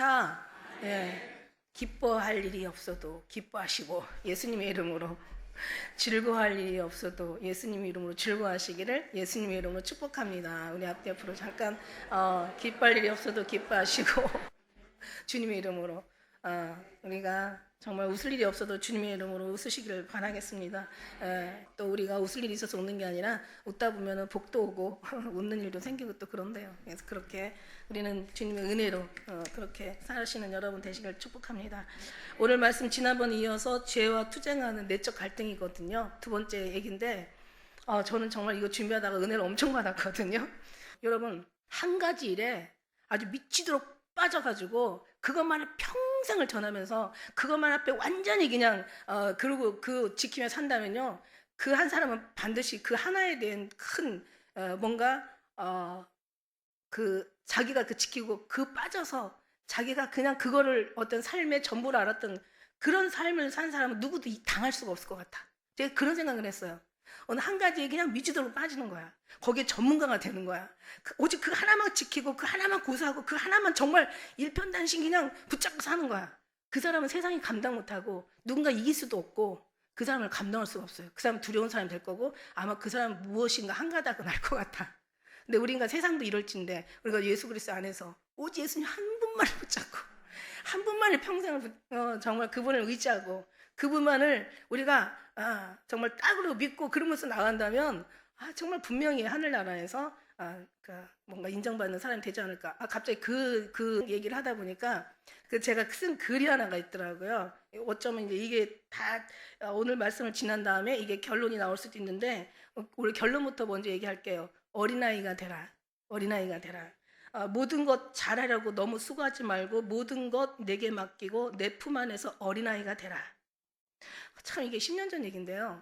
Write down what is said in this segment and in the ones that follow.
마라나타. 예. 기뻐할 일이 없어도 기뻐하시고 예수님의 이름으로, 즐거워할 일이 없어도 예수님의 이름으로 즐거워하시기를 예수님의 이름으로 축복합니다. 우리 앞으로 잠깐 기뻐할 일이 없어도 기뻐하시고 주님의 이름으로 우리가 정말 웃을 일이 없어도 주님의 이름으로 웃으시기를 바라겠습니다. 또 우리가 웃을 일이 있어서 웃는 게 아니라 웃다 보면 복도 오고 웃는 일도 생기고 또 그런데요. 그래서 그렇게 우리는 주님의 은혜로 그렇게 사시는 여러분 되시길 축복합니다. 오늘 말씀 지난번에 이어서 죄와 투쟁하는 내적 갈등이거든요. 두 번째 얘기인데 저는 정말 이거 준비하다가 은혜를 엄청 받았거든요. 여러분, 한 가지 일에 아주 미치도록 빠져가지고 그것만을 평생을 전하면서 그것만 앞에 완전히 그냥 그러고 그 지키며 산다면요, 그 한 사람은 반드시 그 하나에 대한 큰 뭔가 그 자기가 그 지키고 그 빠져서 자기가 그냥 그거를 어떤 삶의 전부를 알았던 그런 삶을 산 사람은 누구도 당할 수가 없을 것 같아. 제가 그런 생각을 했어요. 어느 한 가지에 그냥 미치도록 빠지는 거야. 거기에 전문가가 되는 거야. 오직 그 하나만 지키고 그 하나만 고수하고 그 하나만 정말 일편단심 그냥 붙잡고 사는 거야. 그 사람은 세상이 감당 못하고 누군가 이길 수도 없고 그 사람을 감당할 수가 없어요. 그 사람은 두려운 사람이 될 거고 아마 그 사람은 무엇인가 한 가닥은 알 것 같아. 근데 우리가 세상도 이럴진데 우리가 예수 그리스도 안에서 오직 예수님 한 분만을 붙잡고 한 분만을 평생을 정말 그분을 의지하고 그분만을 우리가 정말 딱으로 믿고 그러면서 나간다면 정말 분명히 하늘나라에서 뭔가 인정받는 사람이 되지 않을까. 갑자기 그 얘기를 하다 보니까 제가 쓴 글이 하나가 있더라고요. 어쩌면 이제 이게 다 오늘 말씀을 지난 다음에 이게 결론이 나올 수도 있는데 우리 결론부터 먼저 얘기할게요. 어린아이가 되라. 어린아이가 되라. 모든 것 잘하려고 너무 수고하지 말고 모든 것 내게 맡기고 내 품 안에서 어린아이가 되라. 참 이게 10년 전 얘기인데요.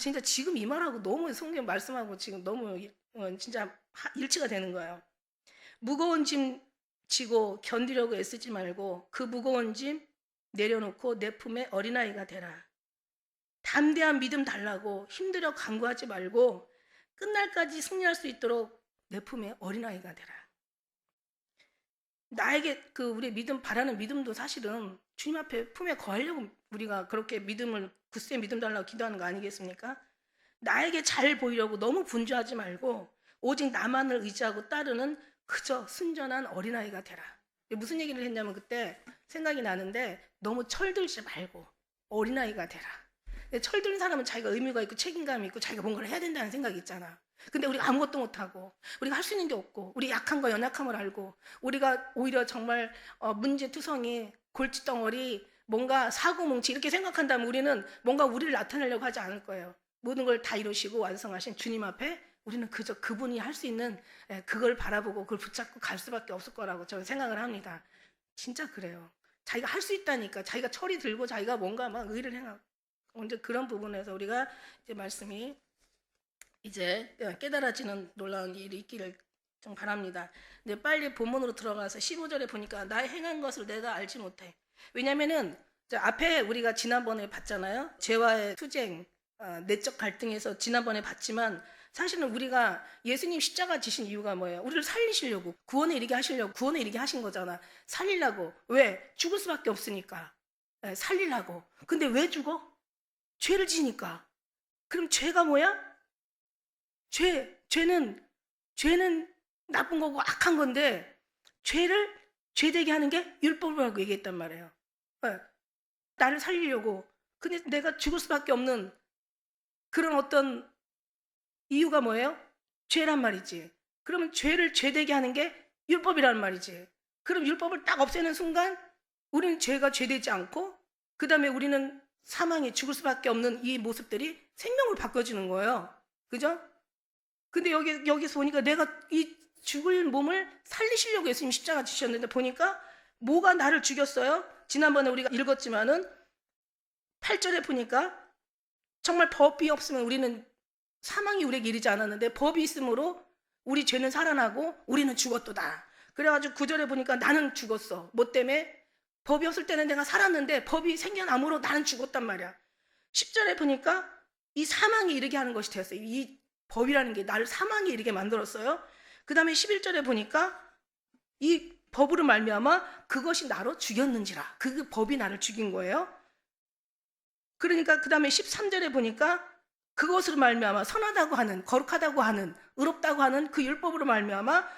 진짜 지금 이 말하고 너무 성경 말씀하고 지금 너무 진짜 일치가 되는 거예요. 무거운 짐 지고 견디려고 애쓰지 말고 그 무거운 짐 내려놓고 내 품에 어린아이가 되라. 담대한 믿음 달라고 힘들어 간구하지 말고 끝날까지 승리할 수 있도록 내 품에 어린아이가 되라. 나에게 우리 믿음 바라는 믿음도 사실은 주님 앞에 품에 거하려고 우리가 그렇게 믿음을 굳세 믿음 달라고 기도하는 거 아니겠습니까? 나에게 잘 보이려고 너무 분주하지 말고 오직 나만을 의지하고 따르는 그저 순전한 어린아이가 되라. 무슨 얘기를 했냐면 그때 생각이 나는데 너무 철들지 말고 어린아이가 되라. 철든 사람은 자기가 의무가 있고 책임감이 있고 자기가 뭔가를 해야 된다는 생각이 있잖아. 근데 우리가 아무것도 못하고 우리가 할 수 있는 게 없고 우리 약함과 연약함을 알고 우리가 오히려 정말 문제투성이 골칫덩어리 뭔가 사고뭉치 이렇게 생각한다면 우리는 뭔가 우리를 나타내려고 하지 않을 거예요. 모든 걸 다 이루시고 완성하신 주님 앞에 우리는 그저 그분이 할 수 있는 그걸 바라보고 그걸 붙잡고 갈 수밖에 없을 거라고 저는 생각을 합니다. 진짜 그래요. 자기가 할 수 있다니까 자기가 철이 들고 자기가 뭔가 막 의를 행하고 언제 그런 부분에서 우리가 이제 말씀이 이제 깨달아지는 놀라운 일이 있기를 좀 바랍니다. 이제 빨리 본문으로 들어가서 15절에 보니까 나의 행한 것을 내가 알지 못해. 왜냐면은 앞에 우리가 지난번에 봤잖아요. 죄와의 투쟁, 내적 갈등에서 지난번에 봤지만 사실은 우리가 예수님 십자가 지신 이유가 뭐예요? 우리를 살리시려고 구원에 이르게 하시려고 구원에 이르게 하신 거잖아. 살리려고. 왜? 죽을 수밖에 없으니까. 살리려고. 근데 왜 죽어? 죄를 지니까. 그럼 죄가 뭐야? 죄는 나쁜 거고 악한 건데 죄를 죄되게 하는 게 율법이라고 얘기했단 말이에요. 나를 살리려고. 근데 내가 죽을 수밖에 없는 그런 어떤 이유가 뭐예요? 죄란 말이지. 그러면 죄를 죄되게 하는 게 율법이란 말이지. 그럼 율법을 딱 없애는 순간 우리는 죄가 죄되지 않고 그 다음에 우리는 사망에 죽을 수밖에 없는 이 모습들이 생명으로 바꿔지는 거예요. 그죠? 근데 여기서 보니까 내가 이 죽을 몸을 살리시려고 예수님 십자가 지셨는데 보니까 뭐가 나를 죽였어요? 지난번에 우리가 읽었지만은 8절에 보니까 정말 법이 없으면 우리는 사망이 우리에게 이르지 않았는데 법이 있으므로 우리 죄는 살아나고 우리는 죽었도다. 그래가지고 9절에 보니까 나는 죽었어. 뭐 때문에? 법이 없을 때는 내가 살았는데 법이 생겨남으로 나는 죽었단 말이야. 10절에 보니까 이 사망에 이르게 하는 것이 되었어요. 이 법이라는 게 나를 사망에 이르게 만들었어요. 그 다음에 11절에 보니까 이 법으로 말미암아 그것이 나로 죽였는지라. 그 법이 나를 죽인 거예요. 그러니까 그 다음에 13절에 보니까 그것으로 말미암아 선하다고 하는, 거룩하다고 하는, 의롭다고 하는 그 율법으로 말미암아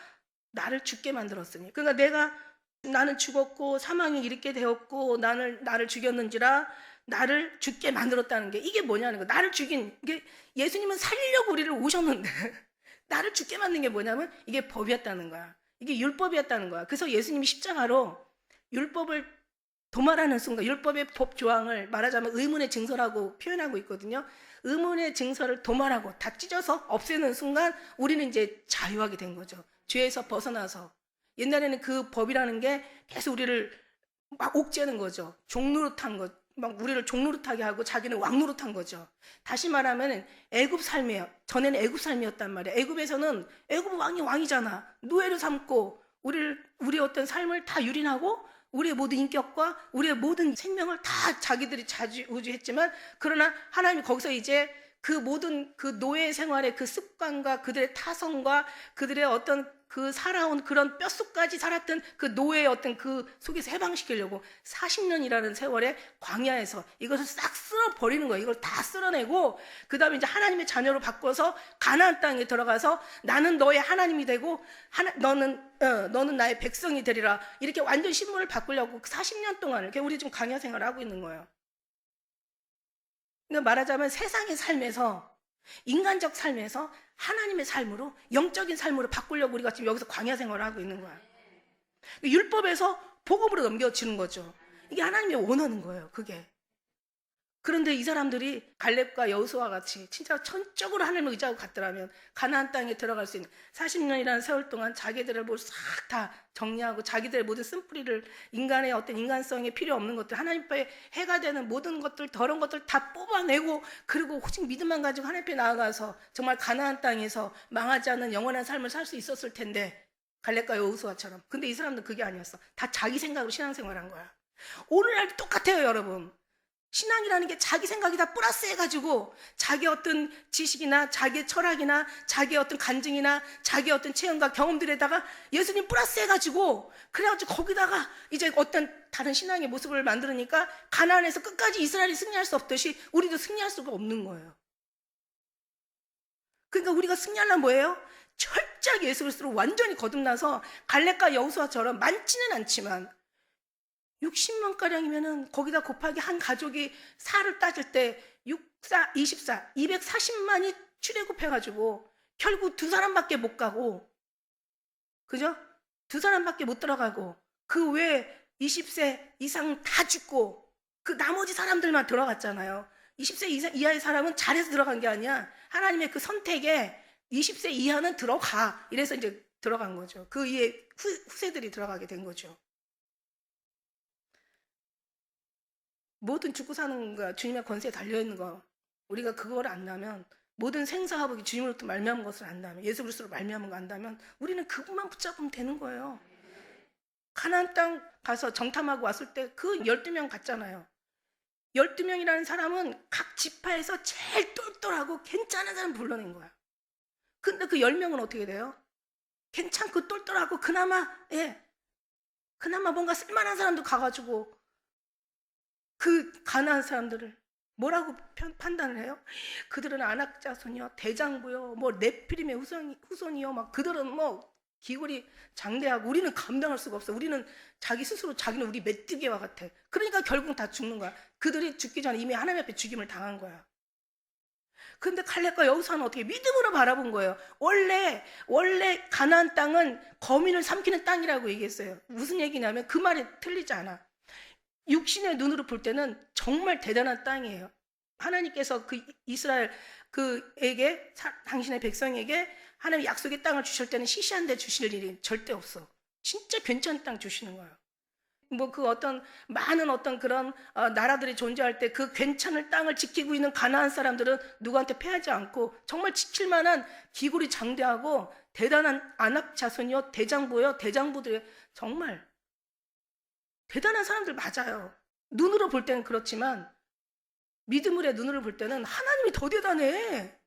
나를 죽게 만들었으니. 그러니까 나는 죽었고 사망이 이렇게 되었고 나를 죽였는지라 나를 죽게 만들었다는 게 이게 뭐냐는 거. 나를 죽인 게 예수님은 살리려고 우리를 오셨는데 나를 죽게 만든 게 뭐냐면 이게 법이었다는 거야. 이게 율법이었다는 거야. 그래서 예수님이 십자가로 율법을 도말하는 순간, 율법의 법 조항을 말하자면 의문의 증서라고 표현하고 있거든요. 의문의 증서를 도말하고 다 찢어서 없애는 순간 우리는 이제 자유하게 된 거죠. 죄에서 벗어나서. 옛날에는 그 법이라는 게 계속 우리를 막 옥죄는 거죠. 종노릇한 것, 막 우리를 종노릇하게 하고 자기는 왕노릇한 거죠. 다시 말하면 애굽 삶이에요. 전에는 애굽 삶이었단 말이에요. 애굽에서는 애굽 왕이 왕이잖아. 노예로 삼고 우리의 어떤 삶을 다 유린하고 우리의 모든 인격과 우리의 모든 생명을 다 자기들이 좌지우지했지만, 그러나 하나님이 거기서 이제 그 모든 그 노예 생활의 그 습관과 그들의 타성과 그들의 어떤 그 살아온 그런 뼛속까지 살았던 그 노예의 어떤 그 속에서 해방시키려고 40년이라는 세월에 광야에서 이것을 싹 쓸어버리는 거예요. 이걸 다 쓸어내고 그 다음에 이제 하나님의 자녀로 바꿔서 가나안 땅에 들어가서 나는 너의 하나님이 되고 너는 나의 백성이 되리라. 이렇게 완전 신분을 바꾸려고 40년 동안을 우리 지금 광야 생활을 하고 있는 거예요. 그러니까 말하자면 세상의 삶에서, 인간적 삶에서 하나님의 삶으로, 영적인 삶으로 바꾸려고 우리가 지금 여기서 광야 생활을 하고 있는 거야. 율법에서 복음으로 넘겨지는 거죠. 이게 하나님이 원하는 거예요, 그게. 그런데 이 사람들이 갈렙과 여호수아와 같이 진짜 전적으로 하나님을 의지하고 갔더라면 가나안 땅에 들어갈 수 있는 40년이라는 세월 동안 자기들을 뭐 싹 다 정리하고 자기들의 모든 쓴뿌리를, 인간의 어떤 인간성에 필요 없는 것들, 하나님 앞에 해가 되는 모든 것들, 더러운 것들 다 뽑아내고, 그리고 오직 믿음만 가지고 하나님 앞에 나아가서 정말 가나안 땅에서 망하지 않는 영원한 삶을 살 수 있었을 텐데, 갈렙과 여호수아처럼. 근데 이 사람들은 그게 아니었어. 다 자기 생각으로 신앙생활한 거야. 오늘날도 똑같아요, 여러분. 신앙이라는 게 자기 생각이 다 플러스 해가지고 자기 어떤 지식이나 자기의 철학이나 자기의 어떤 간증이나 자기의 어떤 체험과 경험들에다가 예수님 플러스 해가지고, 그래가지고 거기다가 이제 어떤 다른 신앙의 모습을 만들으니까 가나안에서 끝까지 이스라엘이 승리할 수 없듯이 우리도 승리할 수가 없는 거예요. 그러니까 우리가 승리하려면 뭐예요? 철저하게 예수 그리스도로 완전히 거듭나서 갈렙과 여호수아처럼, 많지는 않지만 60만가량이면은 거기다 곱하기 한 가족이 살을 따질 때 6사 24 240만이 출애굽해가지고 결국 두 사람밖에 못 가고, 그죠? 두 사람밖에 못 들어가고 그 외에 20세 이상 다 죽고 그 나머지 사람들만 들어갔잖아요. 20세 이하의 사람은 잘해서 들어간 게 아니야. 하나님의 그 선택에 20세 이하는 들어가, 이래서 이제 들어간 거죠. 그 이에 후세들이 들어가게 된 거죠. 모든 죽고 사는 거, 주님의 권세에 달려있는 거, 우리가 그걸 안다면, 모든 생사화복이 주님으로부터 말미암은 것을 안다면, 예수 그리스도로 말미암은 거 안다면 우리는 그것만 붙잡으면 되는 거예요. 가나안 땅 가서 정탐하고 왔을 때 그 12명 갔잖아요. 12명이라는 사람은 각 지파에서 제일 똘똘하고 괜찮은 사람 불러낸 거야. 근데 그 10명은 어떻게 돼요? 괜찮고 똘똘하고 그나마 뭔가 쓸만한 사람도 가가지고 그 가나안 사람들을 뭐라고 판단을 해요? 그들은 아낙 자손이요, 대장부요, 뭐 네피림의 후손이요, 막 그들은 뭐 기골이 장대하고 우리는 감당할 수가 없어. 우리는 자기 스스로 자기는 우리 메뚜기와 같아. 그러니까 결국 다 죽는 거야. 그들이 죽기 전에 이미 하나님 앞에 죽임을 당한 거야. 그런데 갈렙과 여호수아는 어떻게 믿음으로 바라본 거예요. 원래 가나안 땅은 거민을 삼키는 땅이라고 얘기했어요. 무슨 얘기냐면 그 말이 틀리지 않아. 육신의 눈으로 볼 때는 정말 대단한 땅이에요. 하나님께서 그 이스라엘 그에게, 당신의 백성에게 하나님 약속의 땅을 주실 때는 시시한 데 주실 일이 절대 없어. 진짜 괜찮은 땅 주시는 거예요. 뭐 그 어떤 많은 어떤 그런 나라들이 존재할 때 그 괜찮은 땅을 지키고 있는 가나안 사람들은 누구한테 패하지 않고 정말 지킬 만한 기골이 장대하고 대단한 아낙 자손이요, 대장부요, 대장부들이 정말 대단한 사람들 맞아요. 눈으로 볼 때는 그렇지만 믿음으로 눈으로 볼 때는 하나님이 더 대단해.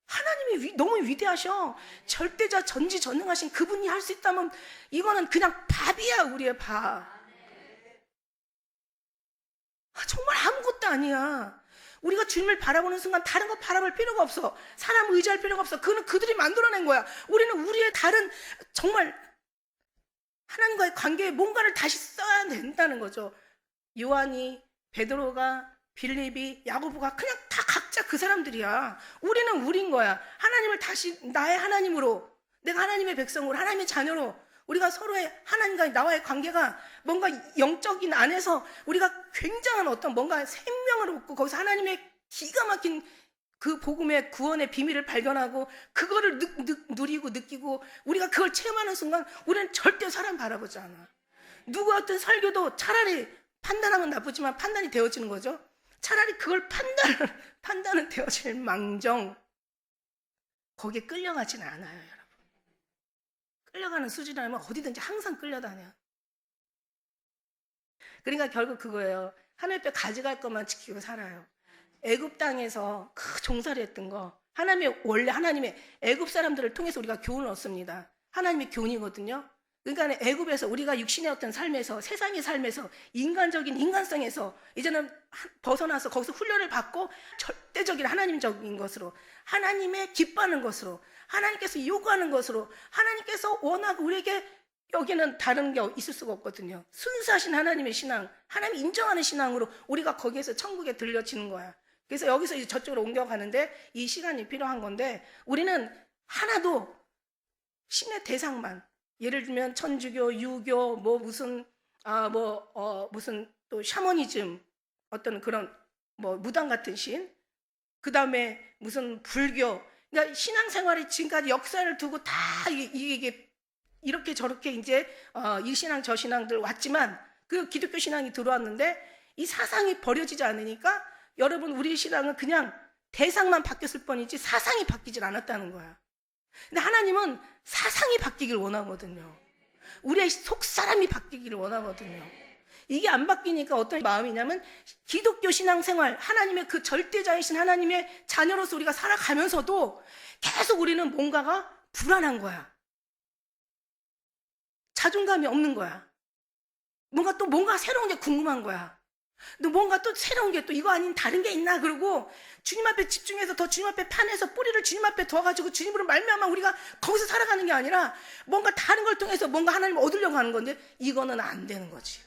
하나님이 너무 위대하셔. 절대자 전지전능하신 그분이 할 수 있다면 이거는 그냥 밥이야, 우리의 밥. 정말 아무것도 아니야. 우리가 주님을 바라보는 순간 다른 거 바라볼 필요가 없어. 사람 의지할 필요가 없어. 그는 그들이 만들어낸 거야. 우리는 우리의 다른 정말 하나님과의 관계에 뭔가를 다시 써야 된다는 거죠. 요한이, 베드로가, 빌립이, 야고보가 그냥 다 각자 그 사람들이야. 우리는 우린 거야. 하나님을 다시 나의 하나님으로, 내가 하나님의 백성으로, 하나님의 자녀로, 우리가 서로의 하나님과 나와의 관계가 뭔가 영적인 안에서 우리가 굉장한 어떤 뭔가 생명을 얻고 거기서 하나님의 기가 막힌 그 복음의 구원의 비밀을 발견하고 그거를 누리고 느끼고 우리가 그걸 체험하는 순간 우리는 절대 사람 바라보지 않아. 누구 어떤 설교도 차라리 판단하면 나쁘지만 판단이 되어지는 거죠. 차라리 그걸 판단은 되어질 망정 거기에 끌려가지는 않아요, 여러분. 끌려가는 수준이라면 어디든지 항상 끌려다녀. 그러니까 결국 그거예요. 하늘 앞에 가져갈 것만 지키고 살아요. 애굽 땅에서 그 종살이 했던 거, 원래 하나님의 애굽 사람들을 통해서 우리가 교훈을 얻습니다. 하나님의 교훈이거든요. 그러니까 애굽에서 우리가 육신의 어떤 삶에서, 세상의 삶에서, 인간적인 인간성에서 이제는 벗어나서 거기서 훈련을 받고 절대적인 하나님적인 것으로, 하나님의 기뻐하는 것으로, 하나님께서 요구하는 것으로, 하나님께서 원하고 우리에게, 여기는 다른 게 있을 수가 없거든요. 순수하신 하나님의 신앙, 하나님 인정하는 신앙으로 우리가 거기에서 천국에 들려지는 거야. 그래서 여기서 이제 저쪽으로 옮겨가는데 이 시간이 필요한 건데, 우리는 하나도 신의 대상만, 예를 들면 천주교, 유교, 무슨 또 샤머니즘, 어떤 그런 무당 같은 신, 그 다음에 무슨 불교, 그러니까 신앙생활이 지금까지 역사를 두고 다 이게 이렇게 저렇게 이제 이 신앙 저 신앙들 왔지만 그 기독교 신앙이 들어왔는데 이 사상이 버려지지 않으니까 여러분 우리 신앙은 그냥 대상만 바뀌었을 뿐이지 사상이 바뀌질 않았다는 거야. 근데 하나님은 사상이 바뀌길 원하거든요. 우리의 속사람이 바뀌기를 원하거든요. 이게 안 바뀌니까 어떤 마음이냐면 기독교 신앙생활, 하나님의 그 절대자이신 하나님의 자녀로서 우리가 살아가면서도 계속 우리는 뭔가가 불안한 거야. 자존감이 없는 거야. 뭔가 새로운 게 궁금한 거야. 또 뭔가 또 새로운 게 또 이거 아닌 다른 게 있나 그러고 주님 앞에 집중해서 더 주님 앞에 판에서 뿌리를 주님 앞에 둬가지고 주님으로 말미암아 우리가 거기서 살아가는 게 아니라 뭔가 다른 걸 통해서 뭔가 하나님을 얻으려고 하는 건데 이거는 안 되는 거지.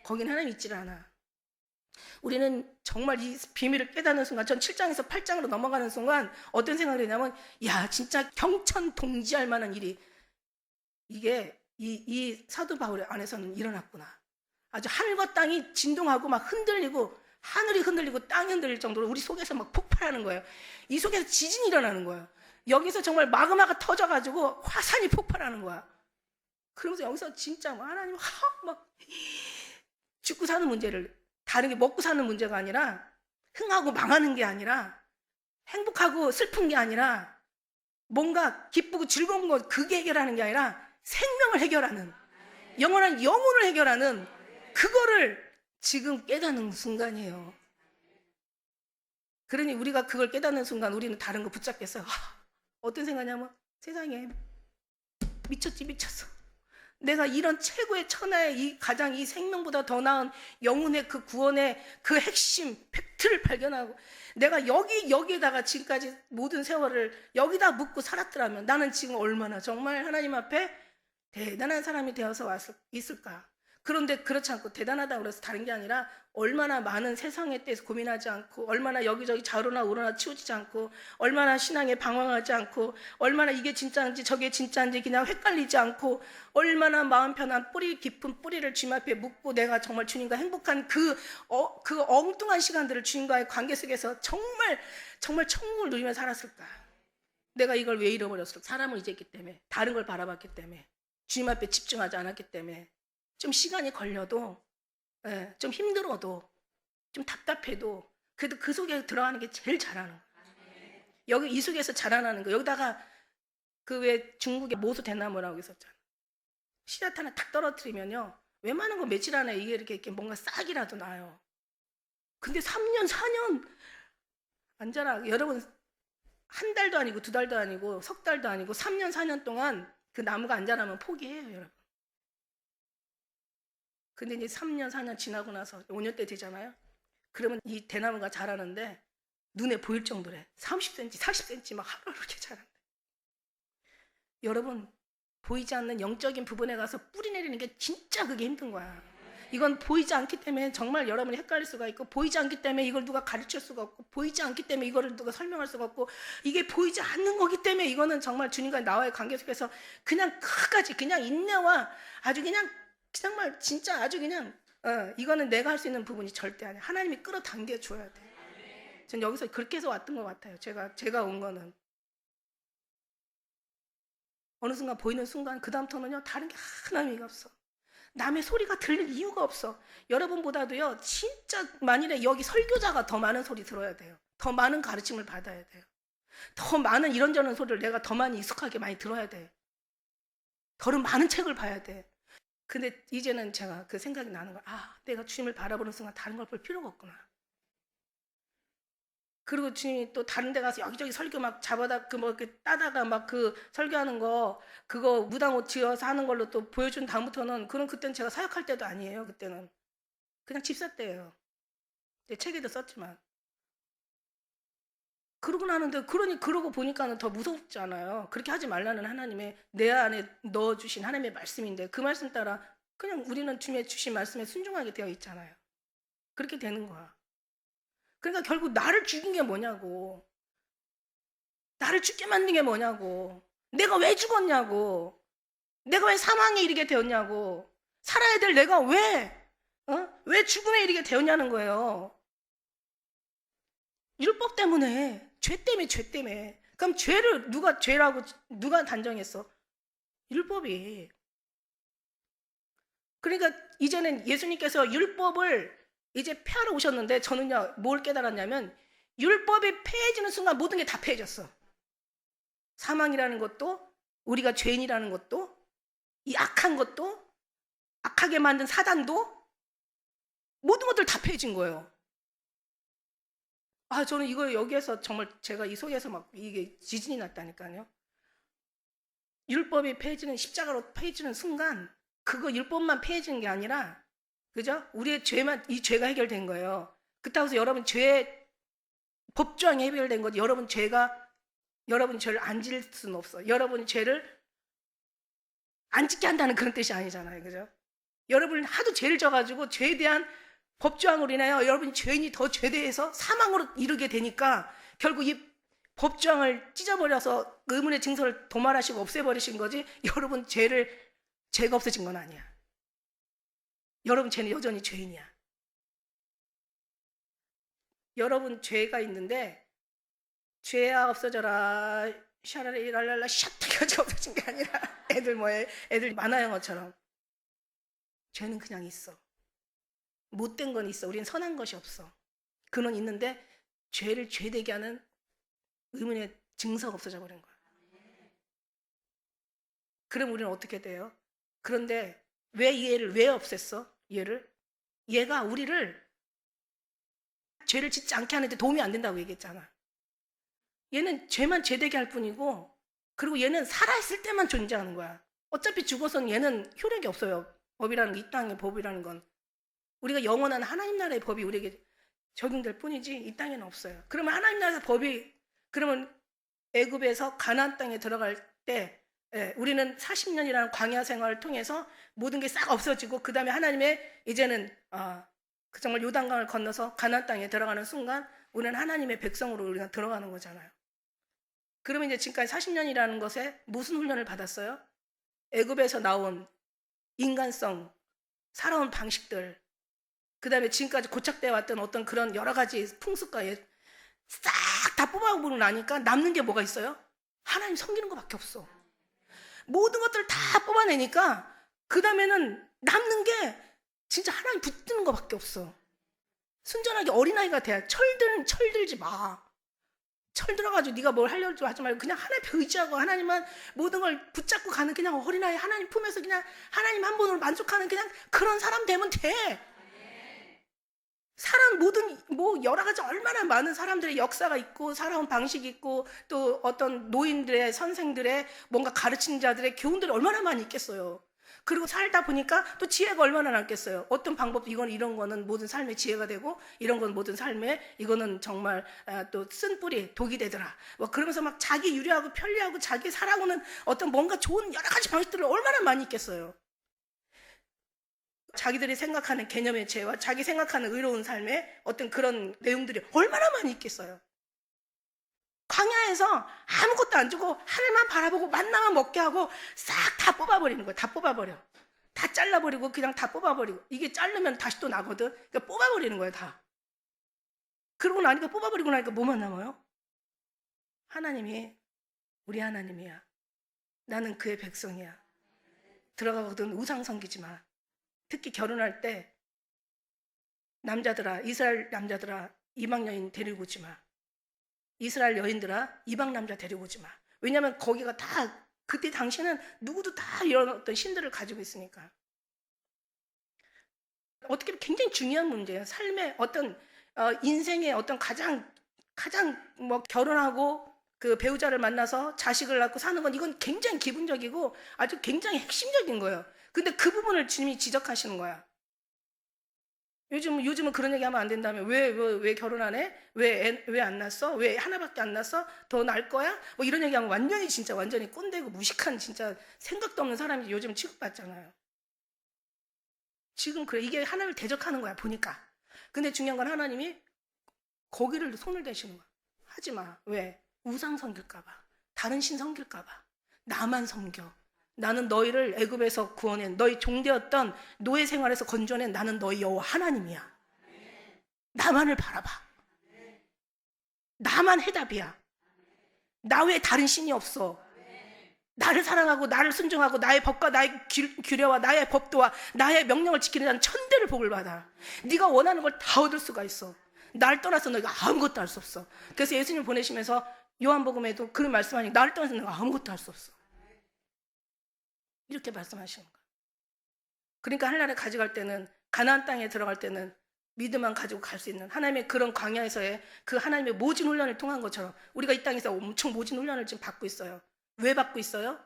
거긴 하나님 있질 않아. 우리는 정말 이 비밀을 깨닫는 순간, 전 7장에서 8장으로 넘어가는 순간 어떤 생각이 드냐면 야 진짜 경천동지할 만한 일이 이게 이 사도 바울 안에서는 일어났구나. 아주 하늘과 땅이 진동하고 막 흔들리고 하늘이 흔들리고 땅이 흔들릴 정도로 우리 속에서 막 폭발하는 거예요. 이 속에서 지진이 일어나는 거예요. 여기서 정말 마그마가 터져가지고 화산이 폭발하는 거야. 그러면서 여기서 진짜 하나님 막 죽고 사는 문제를, 다른 게 먹고 사는 문제가 아니라 흥하고 망하는 게 아니라 행복하고 슬픈 게 아니라 뭔가 기쁘고 즐거운 것 그게 해결하는 게 아니라 생명을 해결하는, 영원한 영혼을 해결하는 그거를 지금 깨닫는 순간이에요. 그러니 우리가 그걸 깨닫는 순간 우리는 다른 거 붙잡겠어요. 어떤 생각이냐면 세상에 미쳤어. 내가 이런 최고의 천하의 이 가장 이 생명보다 더 나은 영혼의 그 구원의 그 핵심 팩트를 발견하고 내가 여기에다가 지금까지 모든 세월을 여기다 묻고 살았더라면 나는 지금 얼마나 정말 하나님 앞에 대단한 사람이 되어서 있을까. 그런데 그렇지 않고 대단하다고 해서 다른 게 아니라 얼마나 많은 세상에 대해서 고민하지 않고 얼마나 여기저기 좌로나 우로나 치우치지 않고 얼마나 신앙에 방황하지 않고 얼마나 이게 진짜인지 저게 진짜인지 그냥 헷갈리지 않고 얼마나 마음 편한 뿌리 깊은 뿌리를 주님 앞에 묻고 내가 정말 주님과 행복한 그 엉뚱한 시간들을 주님과의 관계 속에서 정말 천국을 누리며 살았을까. 내가 이걸 왜 잃어버렸을까. 사람을 잊었기 때문에, 다른 걸 바라봤기 때문에, 주님 앞에 집중하지 않았기 때문에, 좀 시간이 걸려도, 좀 힘들어도, 좀 답답해도, 그래도 그 속에 들어가는 게 제일 잘하는 거예요. 여기 이 속에서 자라나는 거. 여기다가 그 왜 중국에 모수 대나무라고 있었잖아. 씨앗 하나 탁 떨어뜨리면요, 웬만한 거 며칠 안에 이게 이렇게 뭔가 싹이라도 나요. 근데 3년, 4년 안 자라. 여러분 한 달도 아니고 2달도 아니고 석 달도 아니고 3년 4년 동안 그 나무가 안 자라면 포기해요, 여러분. 근데 이제 3년 4년 지나고 나서 5년 때 되잖아요. 그러면 이 대나무가 자라는데 눈에 보일 정도래. 30cm, 40cm 막 하루하루 이렇게 자란대. 여러분, 보이지 않는 영적인 부분에 가서 뿌리 내리는 게 진짜 그게 힘든 거야. 이건 보이지 않기 때문에 정말 여러분이 헷갈릴 수가 있고, 보이지 않기 때문에 이걸 누가 가르칠 수가 없고, 보이지 않기 때문에 이거를 누가 설명할 수가 없고, 이게 보이지 않는 거기 때문에 이거는 정말 주님과 나와의 관계 속에서 그냥 끝까지 그냥 인내와 아주 그냥 정말 진짜 아주 그냥 이거는 내가 할 수 있는 부분이 절대 아니야. 하나님이 끌어당겨 줘야 돼. 전 여기서 그렇게 해서 왔던 것 같아요. 제가 온 거는 어느 순간 보이는 순간 그 다음부터는요 다른 게 하나도 의미가 없어. 남의 소리가 들릴 이유가 없어. 여러분보다도요 진짜 만일에 여기 설교자가 더 많은 소리 들어야 돼요. 더 많은 가르침을 받아야 돼요. 더 많은 이런저런 소리를 내가 더 많이 익숙하게 많이 들어야 돼. 더 많은 책을 봐야 돼. 근데 이제는 제가 그 생각이 나는 거야. 아, 내가 주님을 바라보는 순간 다른 걸 볼 필요가 없구나. 그리고 주님이 또 다른 데 가서 여기저기 설교 막 잡아다 그 뭐 이렇게 따다가 막 그 설교하는 거 그거 무당 옷 지어서 하는 걸로 또 보여준 다음부터는 그럼 그때는 제가 사역할 때도 아니에요. 그때는 그냥 집사 때예요. 제 책에도 썼지만 그러고 나는데 그러고 보니까는 더 무섭잖아요. 그렇게 하지 말라는 하나님의 내 안에 넣어주신 하나님의 말씀인데 그 말씀 따라 그냥 우리는 주님의 주신 말씀에 순종하게 되어 있잖아요. 그렇게 되는 거야. 그러니까 결국 나를 죽인 게 뭐냐고. 나를 죽게 만든 게 뭐냐고. 내가 왜 죽었냐고. 내가 왜 사망에 이르게 되었냐고. 살아야 될 내가 왜 죽음에 이르게 되었냐는 거예요. 율법 때문에, 죄 때문에. 그럼 죄를 누가 죄라고 누가 단정했어? 율법이. 그러니까 이제는 예수님께서 율법을 이제 폐하러 오셨는데 저는요 뭘 깨달았냐면 율법이 폐해지는 순간 모든 게 다 폐해졌어. 사망이라는 것도 우리가 죄인이라는 것도 이 악한 것도 악하게 만든 사단도 모든 것들 다 폐해진 거예요. 아 저는 이거 여기에서 정말 제가 이 속에서 막 이게 지진이 났다니까요. 율법이 폐해지는 십자가로 폐해지는 순간 그거 율법만 폐해지는 게 아니라 그죠? 우리의 죄만 이 죄가 해결된 거예요. 그렇다고 해서 여러분 죄 법조항이 해결된 거지. 여러분 죄를 안 지을 수는 없어. 여러분 죄를 안 짓게 한다는 그런 뜻이 아니잖아요. 그죠? 여러분 하도 죄를 져가지고 죄에 대한 법조항으로 인하여 여러분이 죄인이 더 죄대해서 사망으로 이르게 되니까 결국 이 법조항을 찢어버려서 의문의 증서를 도말하시고 없애버리신 거지 여러분 죄가 없어진 건 아니야. 여러분 죄는 여전히 죄인이야. 여러분 죄가 있는데 죄야 없어져라 샤라리랄랄라 샤트가 없어진 게 아니라 애들 만화 영화처럼 죄는 그냥 있어. 못된 건 있어. 우리는 선한 것이 없어. 그는 있는데 죄를 죄되게 하는 의문의 증서가 없어져 버린 거야. 그럼 우리는 어떻게 돼요? 그런데 왜 없앴어? 얘가 우리를 죄를 짓지 않게 하는데 도움이 안 된다고 얘기했잖아. 얘는 죄만 죄되게 할 뿐이고 그리고 얘는 살아있을 때만 존재하는 거야. 어차피 죽어서는 얘는 효력이 없어요. 법이라는 게 이 땅의 법이라는 건 우리가 영원한 하나님 나라의 법이 우리에게 적용될 뿐이지 이 땅에는 없어요. 그러면 하나님 나라의 법이 그러면 애굽에서 가나안 땅에 들어갈 때 우리는 40년이라는 광야 생활을 통해서 모든 게 싹 없어지고 그 다음에 하나님의 이제는 정말 요단강을 건너서 가나안 땅에 들어가는 순간 우리는 하나님의 백성으로 우리가 들어가는 거잖아요. 그러면 이제 지금까지 40년이라는 것에 무슨 훈련을 받았어요? 애굽에서 나온 인간성, 살아온 방식들, 그 다음에 지금까지 고착되어 왔던 어떤 그런 여러 가지 풍습과 싹 다 뽑아보고 나니까 남는 게 뭐가 있어요? 하나님 섬기는 것밖에 없어. 모든 것들을 다 뽑아내니까 그 다음에는 남는 게 진짜 하나님 붙드는 것밖에 없어. 순전하게 어린아이가 돼야 철들지 마. 철들어가지고 네가 뭘 하려고 하지 말고 그냥 하나님 의지하고 하나님만 모든 걸 붙잡고 가는 그냥 어린아이 하나님 품에서 그냥 하나님 한 분으로 만족하는 그냥 그런 사람 되면 돼. 사람 모든 뭐 여러 가지 얼마나 많은 사람들의 역사가 있고 살아온 방식이 있고 또 어떤 노인들의 선생들의 뭔가 가르친 자들의 교훈들이 얼마나 많이 있겠어요. 그리고 살다 보니까 또 지혜가 얼마나 남겠어요. 어떤 방법 이건 이런 거는 모든 삶의 지혜가 되고 이런 건 모든 삶의 이거는 정말 또 쓴뿌리 독이 되더라. 뭐 그러면서 막 자기 유리하고 편리하고 자기 살아오는 어떤 뭔가 좋은 여러 가지 방식들을 얼마나 많이 있겠어요. 자기들이 생각하는 개념의 지혜와 자기 생각하는 의로운 삶의 어떤 그런 내용들이 얼마나 많이 있겠어요. 광야에서 아무것도 안 주고 하늘만 바라보고 만나만 먹게 하고 싹 다 뽑아버리는 거예요. 다 뽑아버려. 다 잘라버리고 그냥 다 뽑아버리고 이게 자르면 다시 또 나거든. 그러니까 뽑아버리는 거예요. 다. 그러고 나니까 뽑아버리고 나니까 뭐만 남아요? 하나님이 우리 하나님이야. 나는 그의 백성이야. 들어가거든 우상 섬기지 마. 특히 결혼할 때 남자들아, 이스라엘 남자들아, 이방 여인 데리고 오지 마. 이스라엘 여인들아, 이방 남자 데리고 오지 마. 왜냐하면 거기가 다 그때 당시는 누구도 다 이런 어떤 신들을 가지고 있으니까. 어떻게 보면 굉장히 중요한 문제예요. 삶의 어떤 인생의 어떤 가장 뭐 결혼하고 그 배우자를 만나서 자식을 낳고 사는 건 이건 굉장히 기본적이고 아주 굉장히 핵심적인 거예요. 근데 그 부분을 주님이 지적하시는 거야. 요즘은 그런 얘기 하면 안 된다며. 왜 결혼 안 해? 왜 안 낳았어? 왜 하나밖에 안 낳았어? 더 낳을 거야? 뭐 이런 얘기하면 완전히 진짜 완전히 꼰대고 무식한 진짜 생각도 없는 사람이 요즘 취급받잖아요. 지금 그래. 이게 하나님을 대적하는 거야, 보니까. 근데 중요한 건 하나님이 거기를 손을 대시는 거야. 하지 마. 왜? 우상 섬길까봐. 다른 신 섬길까봐. 나만 섬겨. 나는 너희를 애굽에서 구원해 너희 종되었던 노예 생활에서 건져낸 나는 너희 여호와 하나님이야. 나만을 바라봐. 나만 해답이야. 나 외에 다른 신이 없어. 나를 사랑하고 나를 순종하고 나의 법과 나의 규례와 나의 법도와 나의 명령을 지키는 자는 천대를 복을 받아. 네가 원하는 걸 다 얻을 수가 있어. 나를 떠나서 너희가 아무것도 할 수 없어. 그래서 예수님 보내시면서 요한복음에도 그런 말씀하니 나를 떠나서 너희가 아무것도 할 수 없어. 이렇게 말씀하시는 거예요. 그러니까 하나님을 가져갈 때는 가나안 땅에 들어갈 때는 믿음만 가지고 갈 수 있는 하나님의 그런 광야에서의 그 하나님의 모진 훈련을 통한 것처럼 우리가 이 땅에서 엄청 모진 훈련을 지금 받고 있어요. 왜 받고 있어요?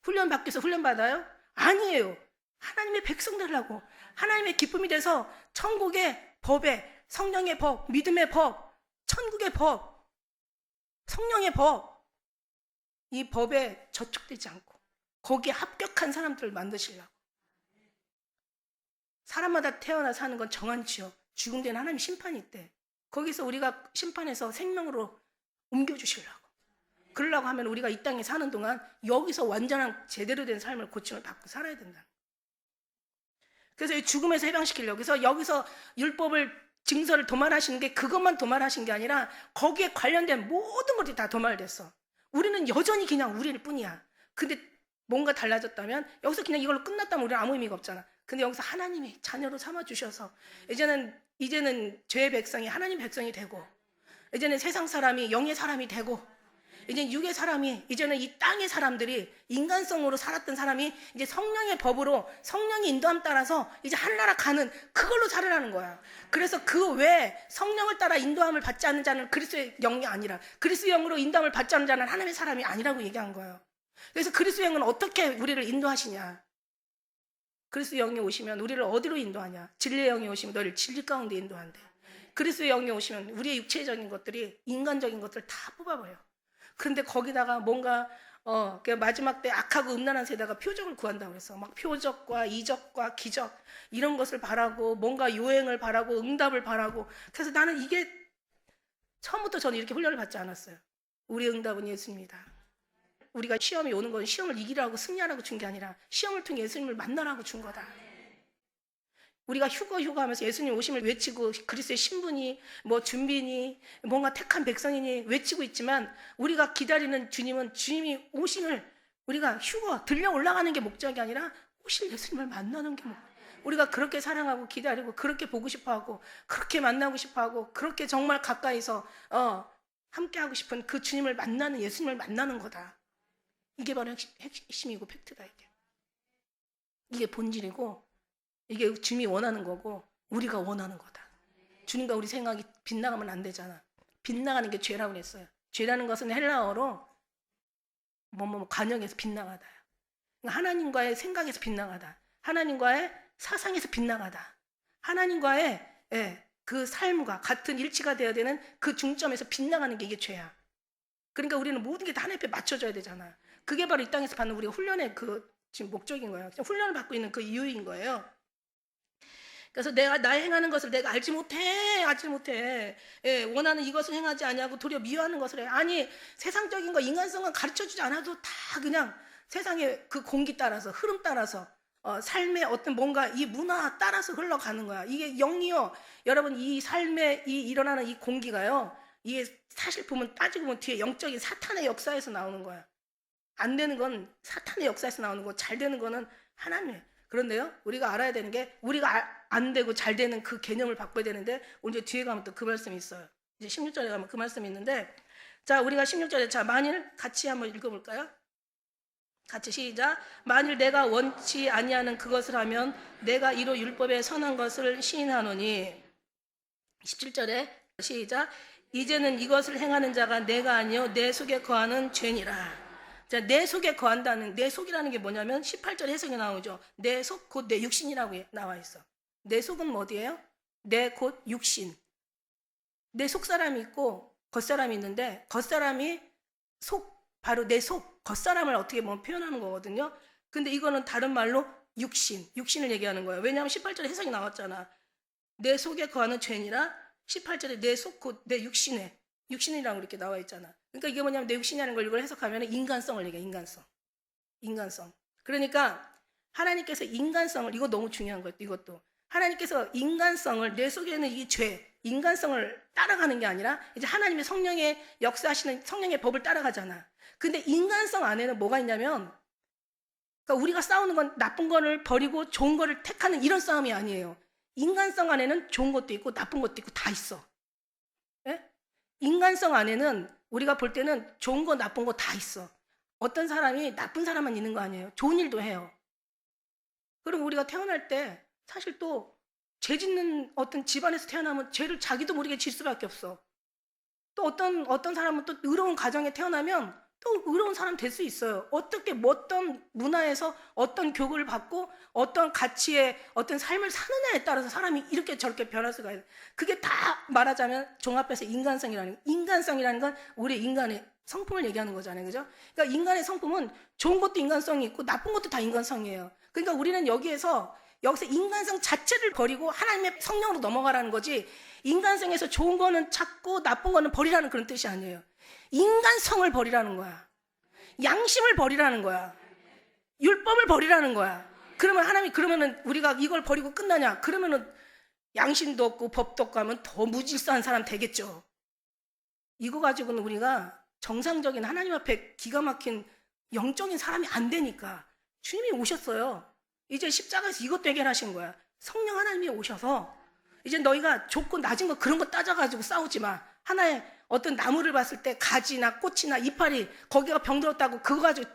훈련 받기 위해서 훈련 받아요? 아니에요. 하나님의 백성 되려고 하나님의 기쁨이 돼서 천국의 법에 성령의 법, 믿음의 법, 천국의 법, 성령의 법, 이 법에 저촉되지 않고 거기에 합격한 사람들을 만드시려고. 사람마다 태어나 사는 건 정한 지역, 죽은 데는 하나님 심판이 있대. 거기서 우리가 심판해서 생명으로 옮겨주시려고. 그러려고 하면 우리가 이 땅에 사는 동안 여기서 완전한 제대로 된 삶을 고침을 받고 살아야 된다. 그래서 이 죽음에서 해방시키려고. 그래서 여기서 율법을 증서를 도말하시는 게 그것만 도말하신 게 아니라 거기에 관련된 모든 것들이 다 도말됐어. 우리는 여전히 그냥 우리일 뿐이야. 근데 뭔가 달라졌다면 여기서 그냥 이걸로 끝났다면 우리는 아무 의미가 없잖아. 근데 여기서 하나님이 자녀로 삼아주셔서 이제는 죄의 백성이 하나님 백성이 되고 이제는 세상 사람이 영의 사람이 되고 이제 육의 사람이 이제는 이 땅의 사람들이 인간성으로 살았던 사람이 이제 성령의 법으로 성령의 인도함 따라서 이제 하늘나라 가는 그걸로 살으라는 거야. 그래서 그 외에 성령을 따라 인도함을 받지 않는 자는 그리스도의 영이 아니라 그리스도의 영으로 인도함을 받지 않는 자는 하나님의 사람이 아니라고 얘기한 거예요. 그래서 그리스도의 영은 어떻게 우리를 인도하시냐? 그리스도의 영이 오시면 우리를 어디로 인도하냐? 진리의 영이 오시면 너를 진리 가운데 인도한대. 그리스도의 영이 오시면 우리의 육체적인 것들이 인간적인 것들을 다 뽑아버려요. 그런데 거기다가 뭔가 마지막 때 악하고 음란한 세대가 표적을 구한다고 그래서 막 표적과 이적과 기적 이런 것을 바라고 뭔가 요행을 바라고 응답을 바라고. 그래서 나는 이게 처음부터 저는 이렇게 훈련을 받지 않았어요. 우리의 응답은 예수입니다. 우리가 시험이 오는 건 시험을 이기라고 승리하라고 준 게 아니라 시험을 통해 예수님을 만나라고 준 거다. 우리가 휴거 하면서 예수님 오심을 외치고 그리스도의 신분이 뭐 준비니 뭔가 택한 백성이니 외치고 있지만 우리가 기다리는 주님은 주님이 오심을 우리가 휴거 들려 올라가는 게 목적이 아니라 오실 예수님을 만나는 게 목적. 우리가 그렇게 사랑하고 기다리고 그렇게 보고 싶어하고 그렇게 만나고 싶어하고 그렇게 정말 가까이서 함께하고 싶은 그 주님을 만나는 예수님을 만나는 거다. 이게 바로 핵심이고 팩트다. 이게 본질이고 이게 주님이 원하는 거고 우리가 원하는 거다. 주님과 우리 생각이 빗나가면 안 되잖아. 빗나가는 게 죄라고 그랬어요. 죄라는 것은 헬라어로 관역에서 빗나가다. 하나님과의 생각에서 빗나가다. 하나님과의 사상에서 빗나가다. 하나님과의 그 삶과 같은 일치가 되어야 되는 그 중점에서 빗나가는 게 이게 죄야. 그러니까 우리는 모든 게 다 하나님 앞에 맞춰져야 되잖아. 그게 바로 이 땅에서 받는 우리가 훈련의 그 지금 목적인 거예요. 훈련을 받고 있는 그 이유인 거예요. 그래서 내가 나의 행하는 것을 내가 알지 못해. 원하는 이것을 행하지 아니하고 도리어 미워하는 것을 해. 아니, 세상적인 거 인간성은 가르쳐주지 않아도 다 그냥 세상의 그 공기 따라서, 흐름 따라서, 삶의 어떤 뭔가 이 문화 따라서 흘러가는 거야. 이게 영이요. 여러분, 이 삶에 일어나는 이 공기가요, 이게 사실 보면 따지고 보면 뒤에 영적인 사탄의 역사에서 나오는 거야. 안 되는 건 사탄의 역사에서 나오는 거, 잘 되는 거는 하나님의. 그런데요, 우리가 알아야 되는 게, 우리가 안 되고 잘 되는 그 개념을 바꿔야 되는데, 오늘 뒤에 가면 또 그 말씀이 있어요. 이제 16절에 가면 그 말씀이 있는데, 자, 우리가 16절에, 자, 만일 같이 한번 읽어볼까요? 같이 시작. 만일 내가 원치 아니하는 그것을 하면 내가 이로 율법의 선한 것을 시인하노니. 17절에 시작. 이제는 이것을 행하는 자가 내가 아니요 내 속에 거하는 죄니라. 자, 내 속에 거한다는, 내 속이라는 게 뭐냐면 18절 해석이 나오죠. 내 속 곧 내 육신이라고 나와 있어. 내 속은 어디예요? 내 곧 육신. 내 속사람이 있고 겉사람이 있는데, 겉사람이 바로 내 속, 겉사람을 어떻게 보면 표현하는 거거든요. 근데 이거는 다른 말로 육신을 얘기하는 거예요. 왜냐하면 18절에 해석이 나왔잖아. 내 속에 거하는 죄니라. 18절에 내 속 곧 내 육신이라고 이렇게 나와 있잖아. 그러니까 이게 뭐냐면 내 육신이라는 걸 이걸 해석하면 인간성을 얘기해. 인간성. 그러니까 하나님께서 인간성을, 이거 너무 중요한 거예요. 이것도 하나님께서 인간성을, 내 속에 있는 이 죄, 인간성을 따라가는 게 아니라 이제 하나님의 성령의 역사하시는 성령의 법을 따라가잖아. 근데 인간성 안에는 뭐가 있냐면, 그러니까 우리가 싸우는 건 나쁜 거를 버리고 좋은 거를 택하는 이런 싸움이 아니에요. 인간성 안에는 좋은 것도 있고 나쁜 것도 있고 다 있어. 예? 인간성 안에는 우리가 볼 때는 좋은 거 나쁜 거 다 있어. 어떤 사람이 나쁜 사람만 있는 거 아니에요. 좋은 일도 해요. 그리고 우리가 태어날 때 사실 또 죄 짓는 어떤 집안에서 태어나면 죄를 자기도 모르게 질 수밖에 없어. 또 어떤 사람은 또 의로운 가정에 태어나면 또 의로운 사람 될 수 있어요. 어떻게 어떤 문화에서 어떤 교육을 받고 어떤 가치의 어떤 삶을 사느냐에 따라서 사람이 이렇게 저렇게 변할 수가 있어요. 그게 다 말하자면 종합해서 인간성이라는 건 우리 인간의 성품을 얘기하는 거잖아요. 그죠? 그러니까 인간의 성품은 좋은 것도 인간성이 있고 나쁜 것도 다 인간성이에요. 그러니까 우리는 여기서 인간성 자체를 버리고 하나님의 성령으로 넘어가라는 거지, 인간성에서 좋은 거는 찾고 나쁜 거는 버리라는 그런 뜻이 아니에요. 인간성을 버리라는 거야. 양심을 버리라는 거야. 율법을 버리라는 거야. 그러면은 우리가 이걸 버리고 끝나냐? 그러면은 양심도 없고 법도 없고 하면 더 무질서한 사람 되겠죠. 이거 가지고는 우리가 정상적인 하나님 앞에 기가 막힌 영적인 사람이 안 되니까 주님이 오셨어요. 이제 십자가에서 이것도 해결하신 거야. 성령 하나님이 오셔서 이제 너희가 좋고 낮은 거 그런 거 따져가지고 싸우지 마. 하나의 어떤 나무를 봤을 때 가지나 꽃이나 이파리 거기가 병들었다고 그거 가지고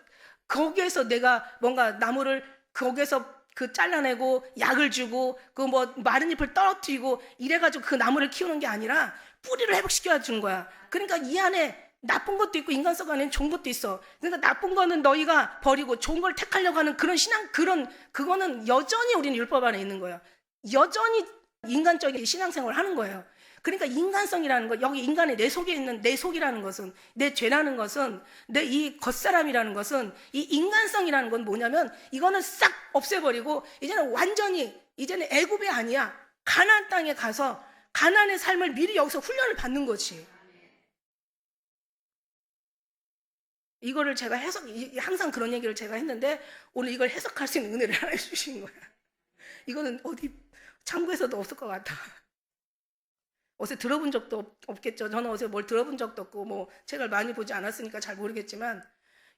거기에서 내가 뭔가 나무를 거기에서 그 잘라내고 약을 주고 그 뭐 마른 잎을 떨어뜨리고 이래가지고 그 나무를 키우는 게 아니라 뿌리를 회복시켜 주는 거야. 그러니까 이 안에 나쁜 것도 있고 인간성 안에는 좋은 것도 있어. 그러니까 나쁜 거는 너희가 버리고 좋은 걸 택하려고 하는 그런 그거는 여전히 우리는 율법 안에 있는 거예요. 여전히 인간적인 신앙생활을 하는 거예요. 그러니까 인간성이라는 거, 여기 인간의 내 속에 있는 내 속이라는 것은, 내 죄라는 것은, 내 이 겉사람이라는 것은, 이 인간성이라는 건 뭐냐면 이거는 싹 없애버리고 이제는 애굽이 아니야. 가나안 땅에 가서 가나안의 삶을 미리 여기서 훈련을 받는 거지. 이거를 제가 항상 그런 얘기를 제가 했는데 오늘 이걸 해석할 수 있는 은혜를 하나 해주신 거야. 이거는 어디 창구에서도 없을 것 같아. 어제 들어본 적도 없겠죠. 저는 어제 뭘 들어본 적도 없고 뭐 책을 많이 보지 않았으니까 잘 모르겠지만,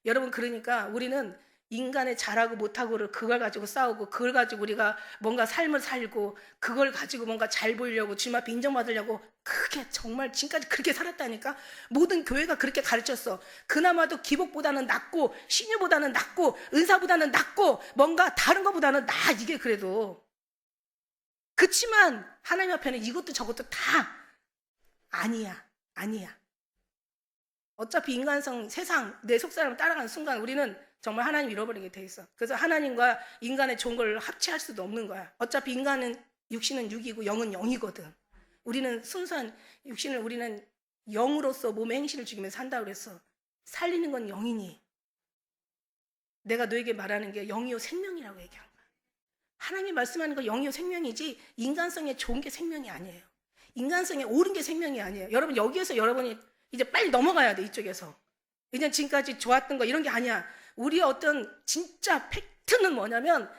여러분, 그러니까 우리는 인간의 잘하고 못하고를 그걸 가지고 싸우고 그걸 가지고 우리가 뭔가 삶을 살고 그걸 가지고 뭔가 잘 보이려고 주님 앞에 인정받으려고 그게 정말 지금까지 그렇게 살았다니까. 모든 교회가 그렇게 가르쳤어. 그나마도 기복보다는 낫고 신유보다는 낫고 은사보다는 낫고 뭔가 다른 것보다는 이게 그래도. 그치만 하나님 앞에는 이것도 저것도 다 아니야. 어차피 인간성, 세상, 내 속사람을 따라가는 순간 우리는 정말 하나님 잃어버리게 돼 있어. 그래서 하나님과 인간의 좋은 걸 합치할 수도 없는 거야. 어차피 인간은 육신은 육이고 영은 영이거든. 우리는 순수한 육신을 우리는 영으로서 몸의 행실을 죽이면서 산다고 그랬어. 살리는 건 영이니. 내가 너에게 말하는 게 영이요 생명이라고 얘기한 거야. 하나님이 말씀하는 건 영이요 생명이지 인간성에 좋은 게 생명이 아니에요. 인간성에 옳은 게 생명이 아니에요. 여러분 여기에서 여러분이 이제 빨리 넘어가야 돼. 이쪽에서. 이제 지금까지 좋았던 거 이런 게 아니야. 우리의 어떤 진짜 팩트는 뭐냐면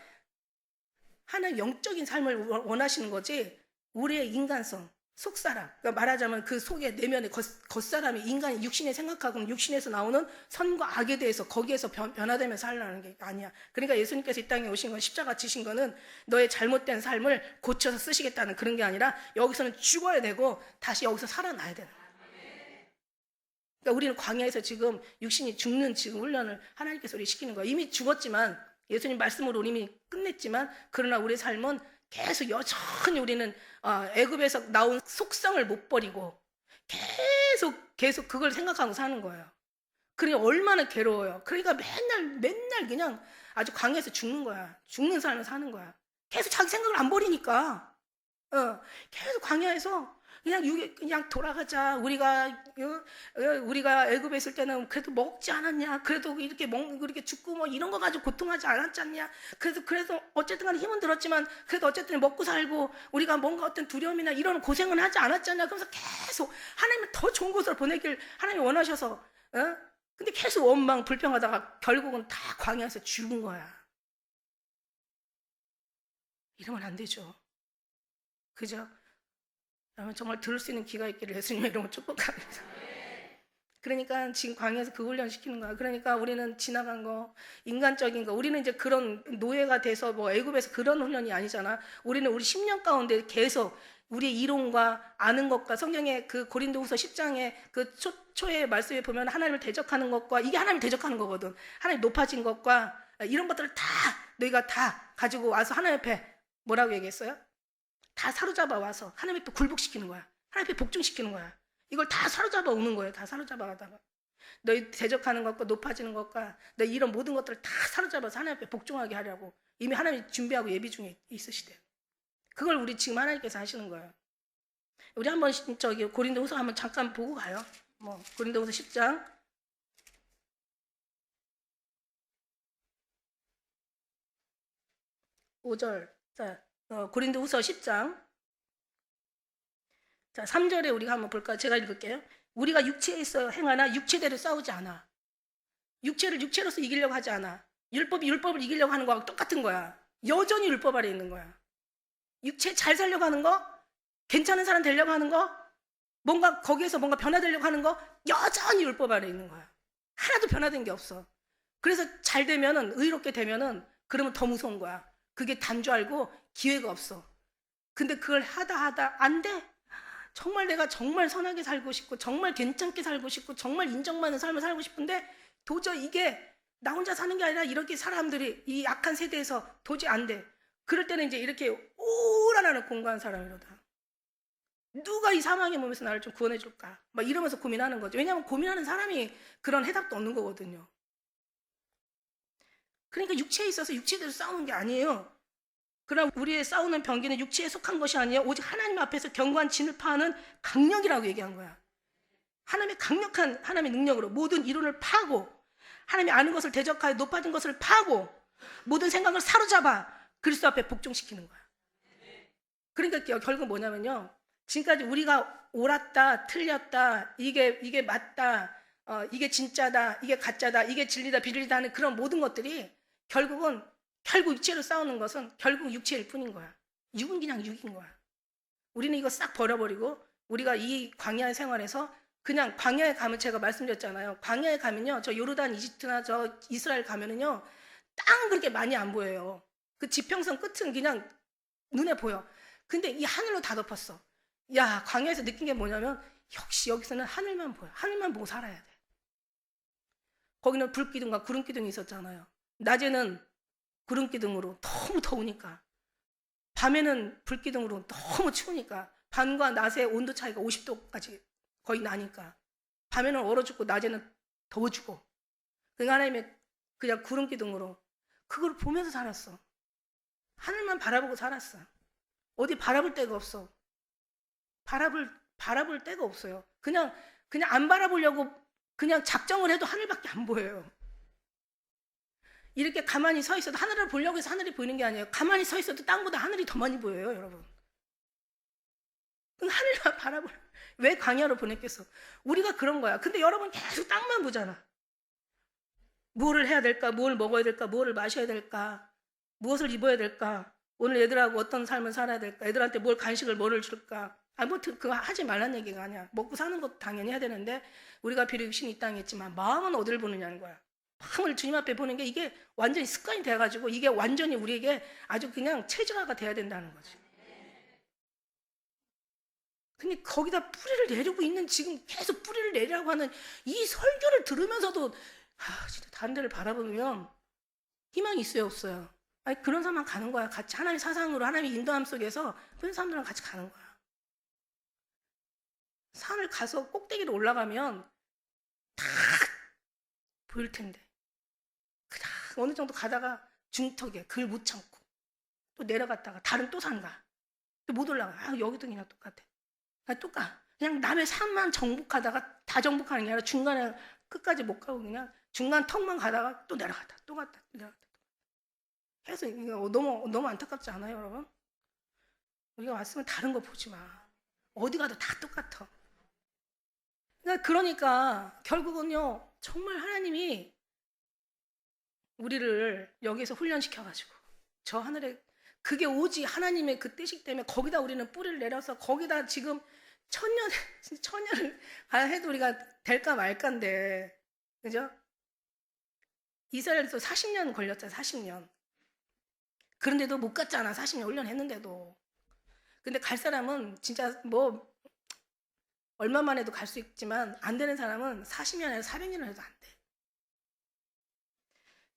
하나님 영적인 삶을 원하시는 거지 우리의 인간성, 속사람. 그러니까 말하자면 그 속에 내면의 겉사람이 인간이 육신에 생각하고 육신에서 나오는 선과 악에 대해서 거기에서 변화되면서 살라는 게 아니야. 그러니까 예수님께서 이 땅에 오신 건 십자가 지신 거는 너의 잘못된 삶을 고쳐서 쓰시겠다는 그런 게 아니라 여기서는 죽어야 되고 다시 여기서 살아나야 되는 거야. 그러니까 우리는 광야에서 지금 육신이 죽는 지금 훈련을 하나님께서 우리 시키는 거야. 이미 죽었지만 예수님 말씀으로 이미 끝냈지만 그러나 우리의 삶은 계속 여전히 우리는 애굽에서 나온 속성을 못 버리고 계속 그걸 생각하고 사는 거예요. 그러니까 얼마나 괴로워요. 그러니까 맨날 그냥 아주 광야에서 죽는 거야. 죽는 삶을 사는 거야. 계속 자기 생각을 안 버리니까 계속 광야에서 그냥 돌아가자. 우리가 애굽에 있을 때는 그래도 먹지 않았냐? 그래도 이렇게 죽고 뭐 이런 거 가지고 고통하지 않았지 않냐? 그래서 어쨌든 간에 힘은 들었지만 그래도 어쨌든 먹고 살고 우리가 뭔가 어떤 두려움이나 이런 고생은 하지 않았지 않냐? 그래서 계속 하나님은 더 좋은 곳으로 보내길 하나님이 원하셔서 근데 계속 원망 불평하다가 결국은 다 광야에서 죽은 거야. 이러면 안 되죠. 그죠? 정말 들을 수 있는 귀가 있기를 예수님의 이름으로 축복합니다. 그러니까 지금 광야에서 그 훈련 시키는 거야. 그러니까 우리는 지나간 거, 인간적인 거, 우리는 이제 그런 노예가 돼서 뭐 애굽에서 그런 훈련이 아니잖아. 우리는 우리 10년 가운데 계속 우리의 이론과 아는 것과 성경의 그 고린도후서 10장의 그 초의 말씀에 보면 하나님을 대적하는 것과 이게 하나님을 대적하는 거거든. 하나님 높아진 것과 이런 것들을 다 너희가 다 가지고 와서 하나님 앞에 뭐라고 얘기했어요? 다 사로잡아 와서 하나님 앞에 굴복시키는 거야. 하나님 앞에 복종시키는 거야. 이걸 다 사로잡아 오는 거예요. 다 사로잡아 가다가 너희 대적하는 것과 높아지는 것과 너희 이런 모든 것들을 다 사로잡아서 하나님 앞에 복종하게 하려고 이미 하나님이 준비하고 예비 중에 있으시대요. 그걸 우리 지금 하나님께서 하시는 거예요. 우리 한번 고린도후서 한번 잠깐 보고 가요. 고린도후서 10장 5절. 고린도후서 10장 3절에 우리가 한번 볼까요? 제가 읽을게요. 우리가 육체에 있어 행하나 육체대로 싸우지 않아. 육체를 육체로서 이기려고 하지 않아. 율법이 율법을 이기려고 하는 거하고 똑같은 거야. 여전히 율법 아래 있는 거야. 육체 잘 살려고 하는 거, 괜찮은 사람 되려고 하는 거, 뭔가 거기에서 뭔가 변화되려고 하는 거 여전히 율법 아래 있는 거야. 하나도 변화된 게 없어. 그래서 잘 되면은 의롭게 되면은 그러면 더 무서운 거야. 그게 단 줄 알고 기회가 없어. 근데 그걸 하다 안 돼. 정말 내가 정말 선하게 살고 싶고 정말 괜찮게 살고 싶고 정말 인정받는 삶을 살고 싶은데 도저히 이게 나 혼자 사는 게 아니라 이렇게 사람들이 이 악한 세대에서 도저히 안 돼. 그럴 때는 이제 이렇게 오라라는 공부한 사람이로다. 누가 이 사망의 몸에서 나를 좀 구원해 줄까? 막 이러면서 고민하는 거죠. 왜냐하면 고민하는 사람이 그런 해답도 없는 거거든요. 그러니까 육체에 있어서 육체대로 싸우는 게 아니에요. 그러나 우리의 싸우는 병기는 육체에 속한 것이 아니에요. 오직 하나님 앞에서 견고한 진을 파하는 강력이라고 얘기한 거야. 하나님의 강력한 하나님의 능력으로 모든 이론을 파고 하나님이 아는 것을 대적하여 높아진 것을 파고 모든 생각을 사로잡아 그리스도 앞에 복종시키는 거야. 그러니까 결국 뭐냐면요. 지금까지 우리가 옳았다, 틀렸다, 이게 맞다, 이게 진짜다, 이게 가짜다, 이게 진리다, 비리다 하는 그런 모든 것들이 결국 육체로 싸우는 것은 결국 육체일 뿐인 거야. 육은 그냥 육인 거야. 우리는 이거 싹 버려버리고 우리가 이 광야의 생활에서 그냥 광야에 가면 제가 말씀드렸잖아요. 광야에 가면요. 저 요르단 이집트나 저 이스라엘 가면은요. 땅 그렇게 많이 안 보여요. 그 지평선 끝은 그냥 눈에 보여. 근데 이 하늘로 다 덮었어. 야, 광야에서 느낀 게 뭐냐면 역시 여기서는 하늘만 보여. 하늘만 보고 살아야 돼. 거기는 불기둥과 구름기둥이 있었잖아요. 낮에는 구름기둥으로 너무 더우니까 밤에는 불기둥으로 너무 추우니까 밤과 낮의 온도 차이가 50도까지 거의 나니까 밤에는 얼어 죽고 낮에는 더워 죽고 그러니까 하나님의 그냥 구름기둥으로 그걸 보면서 살았어. 하늘만 바라보고 살았어. 어디 바라볼 데가 없어. 바라볼 데가 없어요. 그냥 안 바라보려고 그냥 작정을 해도 하늘밖에 안 보여요. 이렇게 가만히 서 있어도 하늘을 보려고 해서 하늘이 보이는 게 아니에요. 가만히 서 있어도 땅보다 하늘이 더 많이 보여요, 여러분. 하늘만 바라볼. 왜 광야로 보냈겠어? 우리가 그런 거야. 근데 여러분 계속 땅만 보잖아. 무엇을 해야 될까? 뭘 먹어야 될까? 무엇을 마셔야 될까? 무엇을 입어야 될까? 오늘 애들하고 어떤 삶을 살아야 될까? 애들한테 뭘 간식을 뭐를 줄까? 그거 하지 말란 얘기가 아니야. 먹고 사는 것도 당연히 해야 되는데 우리가 비록 육신이 이 땅에 있지만 마음은 어디를 보느냐는 거야. 마음을 주님 앞에 보는 게 이게 완전히 습관이 돼가지고 이게 완전히 우리에게 아주 그냥 체질화가 돼야 된다는 거지. 근데 거기다 뿌리를 내리고 있는 지금 계속 뿌리를 내리라고 하는 이 설교를 들으면서도 진짜 다른 데를 바라보면 희망이 있어요, 없어요? 아니, 그런 사람만 가는 거야. 같이 하나님의 사상으로 하나님의 인도함 속에서 그런 사람들랑 같이 가는 거야. 산을 가서 꼭대기로 올라가면 다 보일 텐데 그냥 어느 정도 가다가 중턱에 글 못 참고 또 내려갔다가 다른 또 산 가. 또 못 올라가. 여기도 그냥 똑같아. 그냥 남의 산만 정복하다가 다 정복하는 게 아니라 중간에 끝까지 못 가고 그냥 중간 턱만 가다가 또 내려갔다 또 갔다 내려갔다. 그래서 이거 너무 안타깝지 않아요, 여러분? 우리가 왔으면 다른 거 보지 마. 어디 가도 다 똑같아. 그러니까 결국은요, 정말 하나님이 우리를 여기서 훈련시켜가지고 저 하늘에 그게 오직 하나님의 그 뜻이기 때문에 거기다 우리는 뿌리를 내려서 거기다 지금 천년을 해도 우리가 될까 말까인데, 그죠? 이스라엘에서 40년 걸렸잖아, 40년. 그런데도 못 갔잖아, 40년 훈련했는데도. 근데 갈 사람은 진짜 얼마만 해도 갈 수 있지만 안 되는 사람은 40년에서 400년을 해도 안 돼.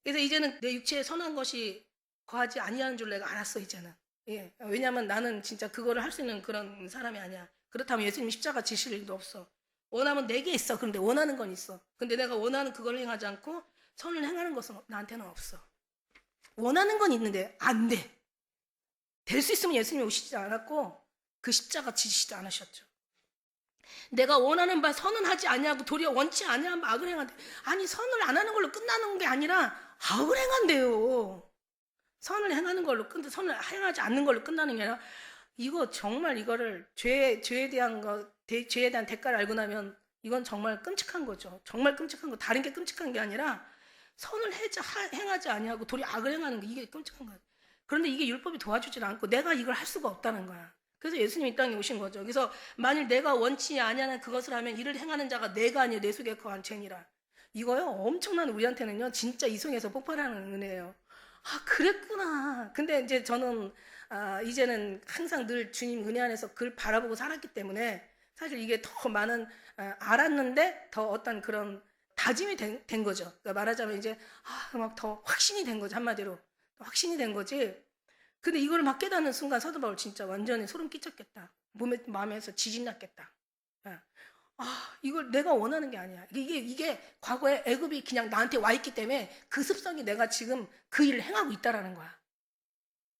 그래서 이제는 내 육체에 선한 것이 거하지 아니하는 줄 내가 알았어, 이제는. 예. 왜냐하면 나는 진짜 그거를 할 수 있는 그런 사람이 아니야. 그렇다면 예수님 십자가 지실 일도 없어. 원하면 내게 있어. 그런데 원하는 건 있어. 근데 내가 원하는 그걸 행하지 않고 선을 행하는 것은 나한테는 없어. 원하는 건 있는데 안 돼. 될 수 있으면 예수님이 오시지 않았고 그 십자가 지시지 않으셨죠. 내가 원하는 바 선은 하지 아니하고 도리어 원치 아니하면 악을 행한대. 아니, 선을 안 하는 걸로 끝나는 게 아니라 악을 행한대요. 선을 행하는 걸로 선을 행하지 않는 걸로 끝나는 게 아니라 이거 정말 이거를 죄에 대한 대가를 알고 나면 이건 정말 끔찍한 거죠. 정말 끔찍한 거. 다른 게 끔찍한 게 아니라 선을 행하지 아니하고 도리어 악을 행하는 게 이게 끔찍한 거예요. 그런데 이게 율법이 도와주질 않고 내가 이걸 할 수가 없다는 거야. 그래서 예수님이 이 땅에 오신 거죠. 그래서 만일 내가 원치 아니하는 그것을 하면 이를 행하는 자가 내가 아니요 내 속에 거한 죄니라. 이거요 엄청난 우리한테는요 진짜 이성에서 폭발하는 은혜예요. 그랬구나. 근데 이제 저는 이제는 항상 늘 주님 은혜 안에서 그걸 바라보고 살았기 때문에 사실 이게 더 많은 알았는데 더 어떤 그런 다짐이 된 거죠. 그러니까 말하자면 이제 막 더 확신이 된 거죠. 한마디로 확신이 된 거지. 근데 이걸 막 깨닫는 순간 사도 바울 진짜 완전히 소름 끼쳤겠다. 마음에서 지진 났겠다. 이걸 내가 원하는 게 아니야. 이게 과거에 애굽이 그냥 나한테 와 있기 때문에 그 습성이 내가 지금 그 일을 행하고 있다라는 거야.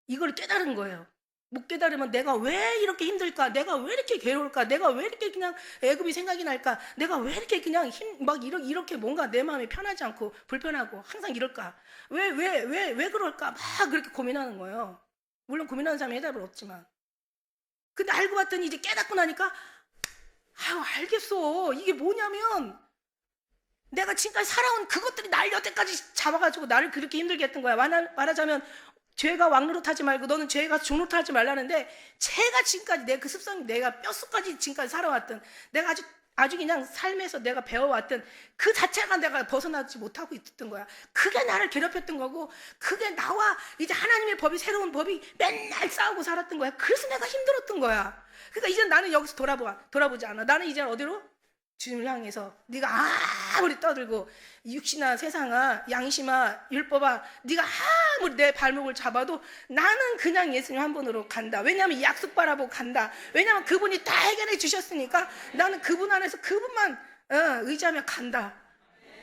이걸 깨달은 거예요. 못 깨달으면 내가 왜 이렇게 힘들까? 내가 왜 이렇게 괴로울까? 내가 왜 이렇게 그냥 애굽이 생각이 날까? 내가 왜 이렇게 그냥 이렇게 뭔가 내 마음이 편하지 않고 불편하고 항상 이럴까? 왜 그럴까? 막 그렇게 고민하는 거예요. 물론 고민하는 사람이 해답을 없지만. 근데 알고 봤더니 이제 깨닫고 나니까 알겠어. 이게 뭐냐면 내가 지금까지 살아온 그것들이 날 여태까지 잡아가지고 나를 그렇게 힘들게 했던 거야. 말하자면 죄가 왕노릇하지 말고 너는 죄가 종노릇하지 말라는데 죄가 지금까지 내 그 습성이 내가 뼛속까지 지금까지 살아왔던 내가 아주 그냥 삶에서 내가 배워왔던 그 자체가 내가 벗어나지 못하고 있었던 거야. 그게 나를 괴롭혔던 거고 그게 나와 이제 하나님의 법이 새로운 법이 맨날 싸우고 살았던 거야. 그래서 내가 힘들었던 거야. 그러니까 이제 나는 여기서 돌아보지 않아. 나는 이제 어디로? 주님을 향해서 네가 아무리 떠들고 육신아 세상아 양심아 율법아 네가 아무리 내 발목을 잡아도 나는 그냥 예수님 한 분으로 간다. 왜냐하면 약속 바라보고 간다. 왜냐하면 그분이 다 해결해 주셨으니까 나는 그분 안에서 그분만 의지하며 간다.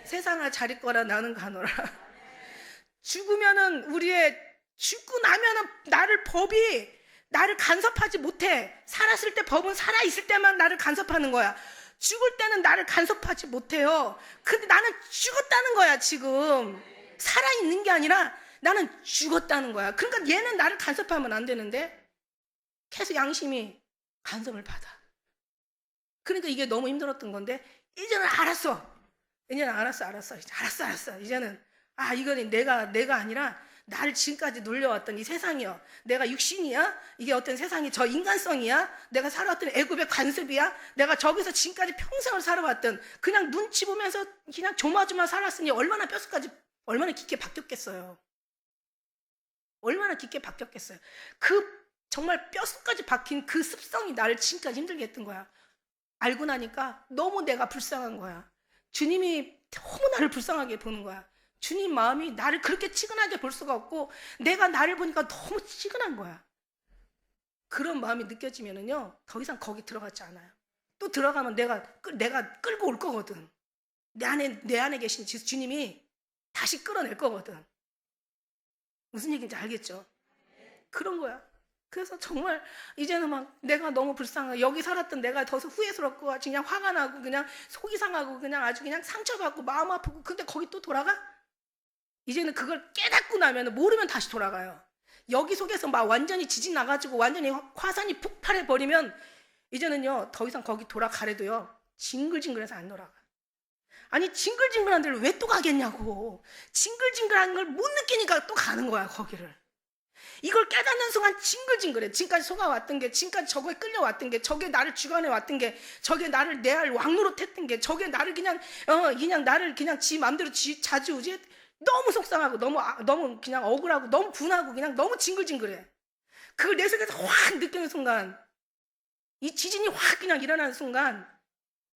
세상아 잘 있거라 나는 가노라. 죽으면은 죽고 나면은 법이 나를 간섭하지 못해. 살았을 때 법은 살아있을 때만 나를 간섭하는 거야. 죽을 때는 나를 간섭하지 못해요. 근데 나는 죽었다는 거야. 지금 살아있는 게 아니라 나는 죽었다는 거야. 그러니까 얘는 나를 간섭하면 안 되는데 계속 양심이 간섭을 받아. 그러니까 이게 너무 힘들었던 건데 이제는 알았어. 이제는 알았어. 이제는 이거는 내가 아니라 나를 지금까지 놀려왔던 이 세상이요. 내가 육신이야? 이게 어떤 세상이 저 인간성이야? 내가 살아왔던 애굽의 관습이야? 내가 저기서 지금까지 평생을 살아왔던 그냥 눈치 보면서 그냥 조마조마 살았으니 얼마나 뼛속까지 얼마나 깊게 바뀌었겠어요. 얼마나 깊게 바뀌었겠어요. 그 정말 뼛속까지 박힌 그 습성이 나를 지금까지 힘들게 했던 거야. 알고 나니까 너무 내가 불쌍한 거야. 주님이 너무 나를 불쌍하게 보는 거야. 주님 마음이 나를 그렇게 치근하게 볼 수가 없고 내가 나를 보니까 너무 치근한 거야. 그런 마음이 느껴지면은요 더 이상 거기 들어가지 않아요. 또 들어가면 내가 끌고 올 거거든. 내 안에 계신 주님이 다시 끌어낼 거거든. 무슨 얘기인지 알겠죠? 그런 거야. 그래서 정말 이제는 막 내가 너무 불쌍해. 여기 살았던 내가 더 후회스럽고 그냥 화가 나고 그냥 속이 상하고 그냥 아주 그냥 상처받고 마음 아프고 근데 거기 또 돌아가? 이제는 그걸 깨닫고 나면 모르면 다시 돌아가요. 여기 속에서 막 완전히 지진 나가지고 완전히 화산이 폭발해 버리면 이제는요 더 이상 거기 돌아가래도요 징글징글해서 안 돌아가. 아니 징글징글한 데를 왜 또 가겠냐고. 징글징글한 걸 못 느끼니까 또 가는 거야 거기를. 이걸 깨닫는 순간 징글징글해. 지금까지 속아왔던 게, 지금까지 저거에 끌려왔던 게, 저게 나를 주관해왔던 게, 저게 나를 내 알 왕노릇했던 게, 저게 나를 그냥 나를 그냥 지 맘대로 자주우지. 너무 속상하고 너무 그냥 억울하고 너무 분하고 그냥 너무 징글징글해. 그걸 내 속에서 확 느끼는 순간, 이 지진이 확 그냥 일어나는 순간,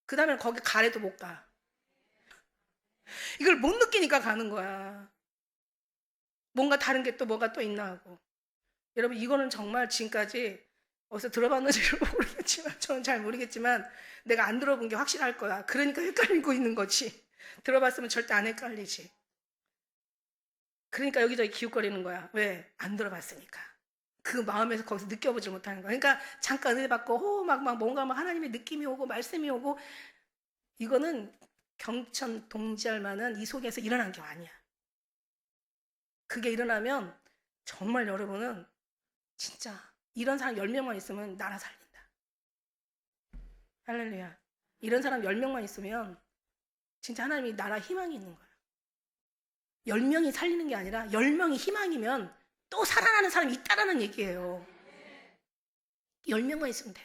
그 다음에 거기 가래도 못 가. 이걸 못 느끼니까 가는 거야. 뭔가 다른 게 또 뭐가 또 있나 하고. 여러분 이거는 정말 지금까지 어디서 들어봤는지를 모르겠지만 저는 잘 모르겠지만 내가 안 들어본 게 확실할 거야. 그러니까 헷갈리고 있는 거지. 들어봤으면 절대 안 헷갈리지. 그러니까 여기저기 기웃거리는 거야. 왜? 안 들어봤으니까. 그 마음에서 거기서 느껴보지 못하는 거야. 그러니까 잠깐 은혜 받고 막 뭔가 막 하나님의 느낌이 오고 말씀이 오고 이거는 경천 동지할 만한 이 속에서 일어난 게 아니야. 그게 일어나면 정말 여러분은 진짜 이런 사람 10명만 있으면 나라 살린다. 할렐루야. 이런 사람 10명만 있으면 진짜 하나님이 나라 희망이 있는 거야. 10명이 살리는 게 아니라 10명이 희망이면 또 살아나는 사람이 있다라는 얘기예요. 10명만 있으면 돼.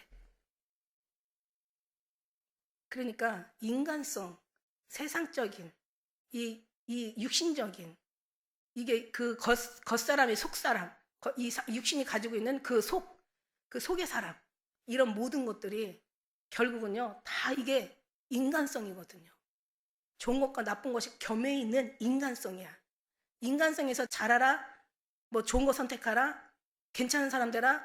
그러니까 인간성, 세상적인, 이 육신적인 이게 그 겉사람의 속사람, 이 육신이 가지고 있는 그 속의 사람 이런 모든 것들이 결국은요 다 이게 인간성이거든요. 좋은 것과 나쁜 것이 겸해 있는 인간성이야. 인간성에서 잘하라, 뭐 좋은 거 선택하라, 괜찮은 사람 되라,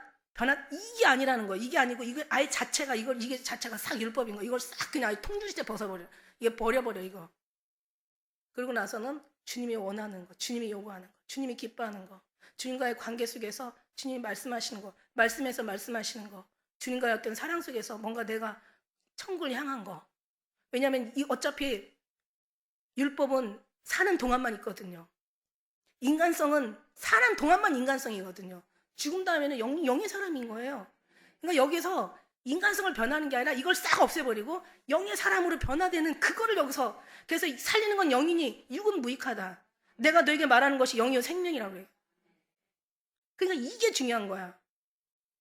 이게 아니라는 거야. 이게 아니고 이게 아예 자체가 이게 자체가 싹 율법인 거. 이걸 싹 그냥 아예 통주시대 벗어버려. 이게 버려버려 이거. 그러고 나서는 주님이 원하는 거, 주님이 요구하는 거, 주님이 기뻐하는 거, 주님과의 관계 속에서 주님이 말씀하시는 거, 말씀에서 말씀하시는 거, 주님과의 어떤 사랑 속에서 뭔가 내가 천국을 향한 거. 왜냐하면 어차피 율법은 사는 동안만 있거든요. 인간성은 사는 동안만 인간성이거든요. 죽은 다음에는 영의 사람인 거예요. 그러니까 여기서 인간성을 변하는 게 아니라 이걸 싹 없애버리고 영의 사람으로 변화되는 그거를 여기서 그래서 살리는 건 영이니 육은 무익하다. 내가 너에게 말하는 것이 영이요 생명이라고 그래요. 그러니까 이게 중요한 거야.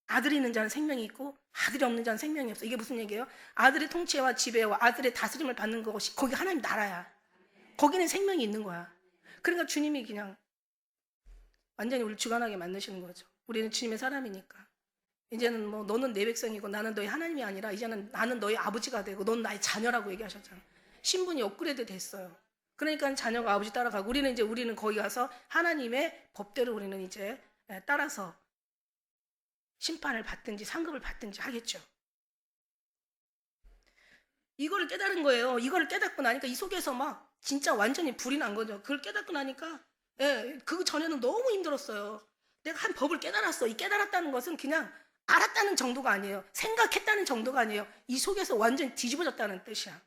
아들이 있는 자는 생명이 있고 아들이 없는 자는 생명이 없어. 이게 무슨 얘기예요? 아들의 통치와 지배와 아들의 다스림을 받는 것이 거기 하나님 나라야. 거기는 생명이 있는 거야. 그러니까 주님이 그냥 완전히 우리를 주관하게 만드시는 거죠. 우리는 주님의 사람이니까. 이제는 뭐 너는 내 백성이고 나는 너희 하나님이 아니라 이제는 나는 너희 아버지가 되고 넌 나의 자녀라고 얘기하셨잖아. 신분이 업그레이드 됐어요. 그러니까 자녀가 아버지 따라가고 우리는 거기 가서 하나님의 법대로 우리는 이제 따라서 심판을 받든지 상급을 받든지 하겠죠. 이거를 깨달은 거예요. 이거를 깨닫고 나니까 이 속에서 막 진짜 완전히 불이 난 거죠. 그걸 깨닫고 나니까 그 전에는 너무 힘들었어요. 내가 한 법을 깨달았어. 이 깨달았다는 것은 그냥 알았다는 정도가 아니에요. 생각했다는 정도가 아니에요. 이 속에서 완전히 뒤집어졌다는 뜻이야.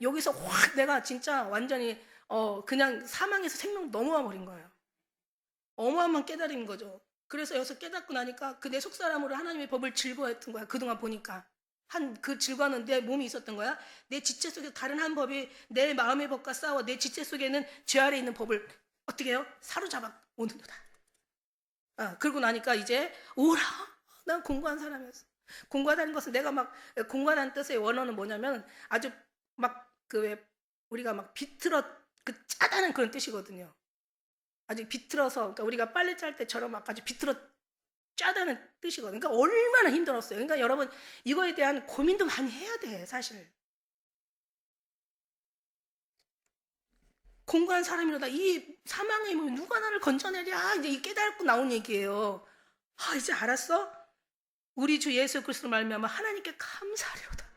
여기서 확 내가 진짜 완전히 그냥 사망에서 생명 넘어와 버린 거예요. 어마어마한 깨달은 거죠. 그래서 여기서 깨닫고 나니까 그 내 속사람으로 하나님의 법을 즐거워했던 거야. 그동안 보니까. 그 즐거워하는 내 몸이 있었던 거야. 내 지체 속에 다른 한 법이 내 마음의 법과 싸워 내 지체 속에는 죄 아래 있는 법을 어떻게 해요? 사로잡아 오는도다. 그러고 나니까 이제 오라. 난 공부한 사람이었어. 공부하다는 것은 내가 막 공부하다는 뜻의 원어는 뭐냐면 아주 막 우리가 막 비틀어 짜다는 그런 뜻이거든요. 아주 비틀어서 그러니까 우리가 빨래 짤 때처럼 막 아주 비틀어 짜다는 뜻이거든요. 그러니까 얼마나 힘들었어요. 그러니까 여러분 이거에 대한 고민도 많이 해야 돼 사실. 공부한 사람이로다 이 사망의 몸 누가 나를 건져내랴 이제 이 깨닫고 나온 얘기예요. 이제 알았어? 우리 주 예수 그리스도로 말미암아 하나님께 감사하리로다.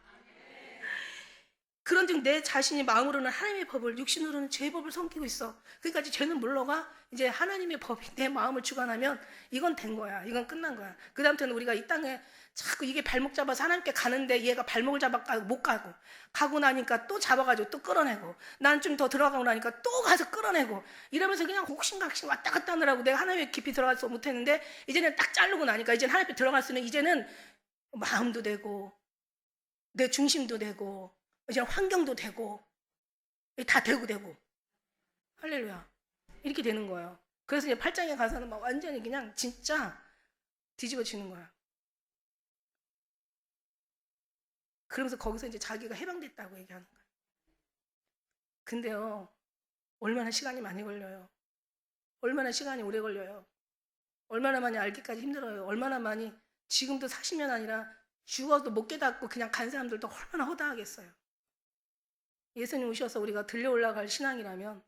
그런즉 내 자신이 마음으로는 하나님의 법을 육신으로는 죄의 법을 섬기고 있어. 그러니까 이제 죄는 물러가 이제 하나님의 법이 내 마음을 주관하면 이건 된 거야. 이건 끝난 거야. 그 다음부터는 우리가 이 땅에 자꾸 이게 발목 잡아서 하나님께 가는데 얘가 발목을 잡아 못 가고 나니까 또 잡아가지고 또 끌어내고 난 좀 더 들어가고 나니까 또 가서 끌어내고 이러면서 그냥 혹신각신 왔다 갔다 하느라고 내가 하나님의 깊이 들어가서 못했는데 이제는 딱 자르고 나니까 이제는 하나님께 들어갈 수 있는 이제는 마음도 되고 내 중심도 되고 이제 환경도 되고 다 되고 할렐루야 이렇게 되는 거예요. 그래서 이제 8장에 가서는 막 완전히 그냥 진짜 뒤집어지는 거야. 그러면서 거기서 이제 자기가 해방됐다고 얘기하는 거야. 근데요 얼마나 시간이 많이 걸려요. 얼마나 시간이 오래 걸려요. 얼마나 많이 알기까지 힘들어요. 얼마나 많이 지금도 40년 아니라 죽어도 못 깨닫고 그냥 간 사람들도 얼마나 허다하겠어요. 예수님 오셔서 우리가 들려 올라갈 신앙이라면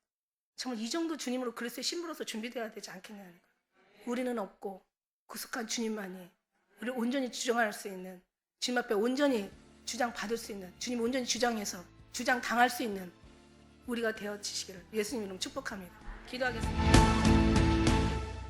정말 이 정도 주님으로 그리스도의 신부로서 준비되어야 되지 않겠냐는 거예요. 우리는 없고 구속한 주님만이 우리를 온전히 주장할 수 있는 주님 앞에 온전히 주장받을 수 있는 주님 온전히 주장해서 주장당할 수 있는 우리가 되어지시기를 예수님 이름 축복합니다. 기도하겠습니다.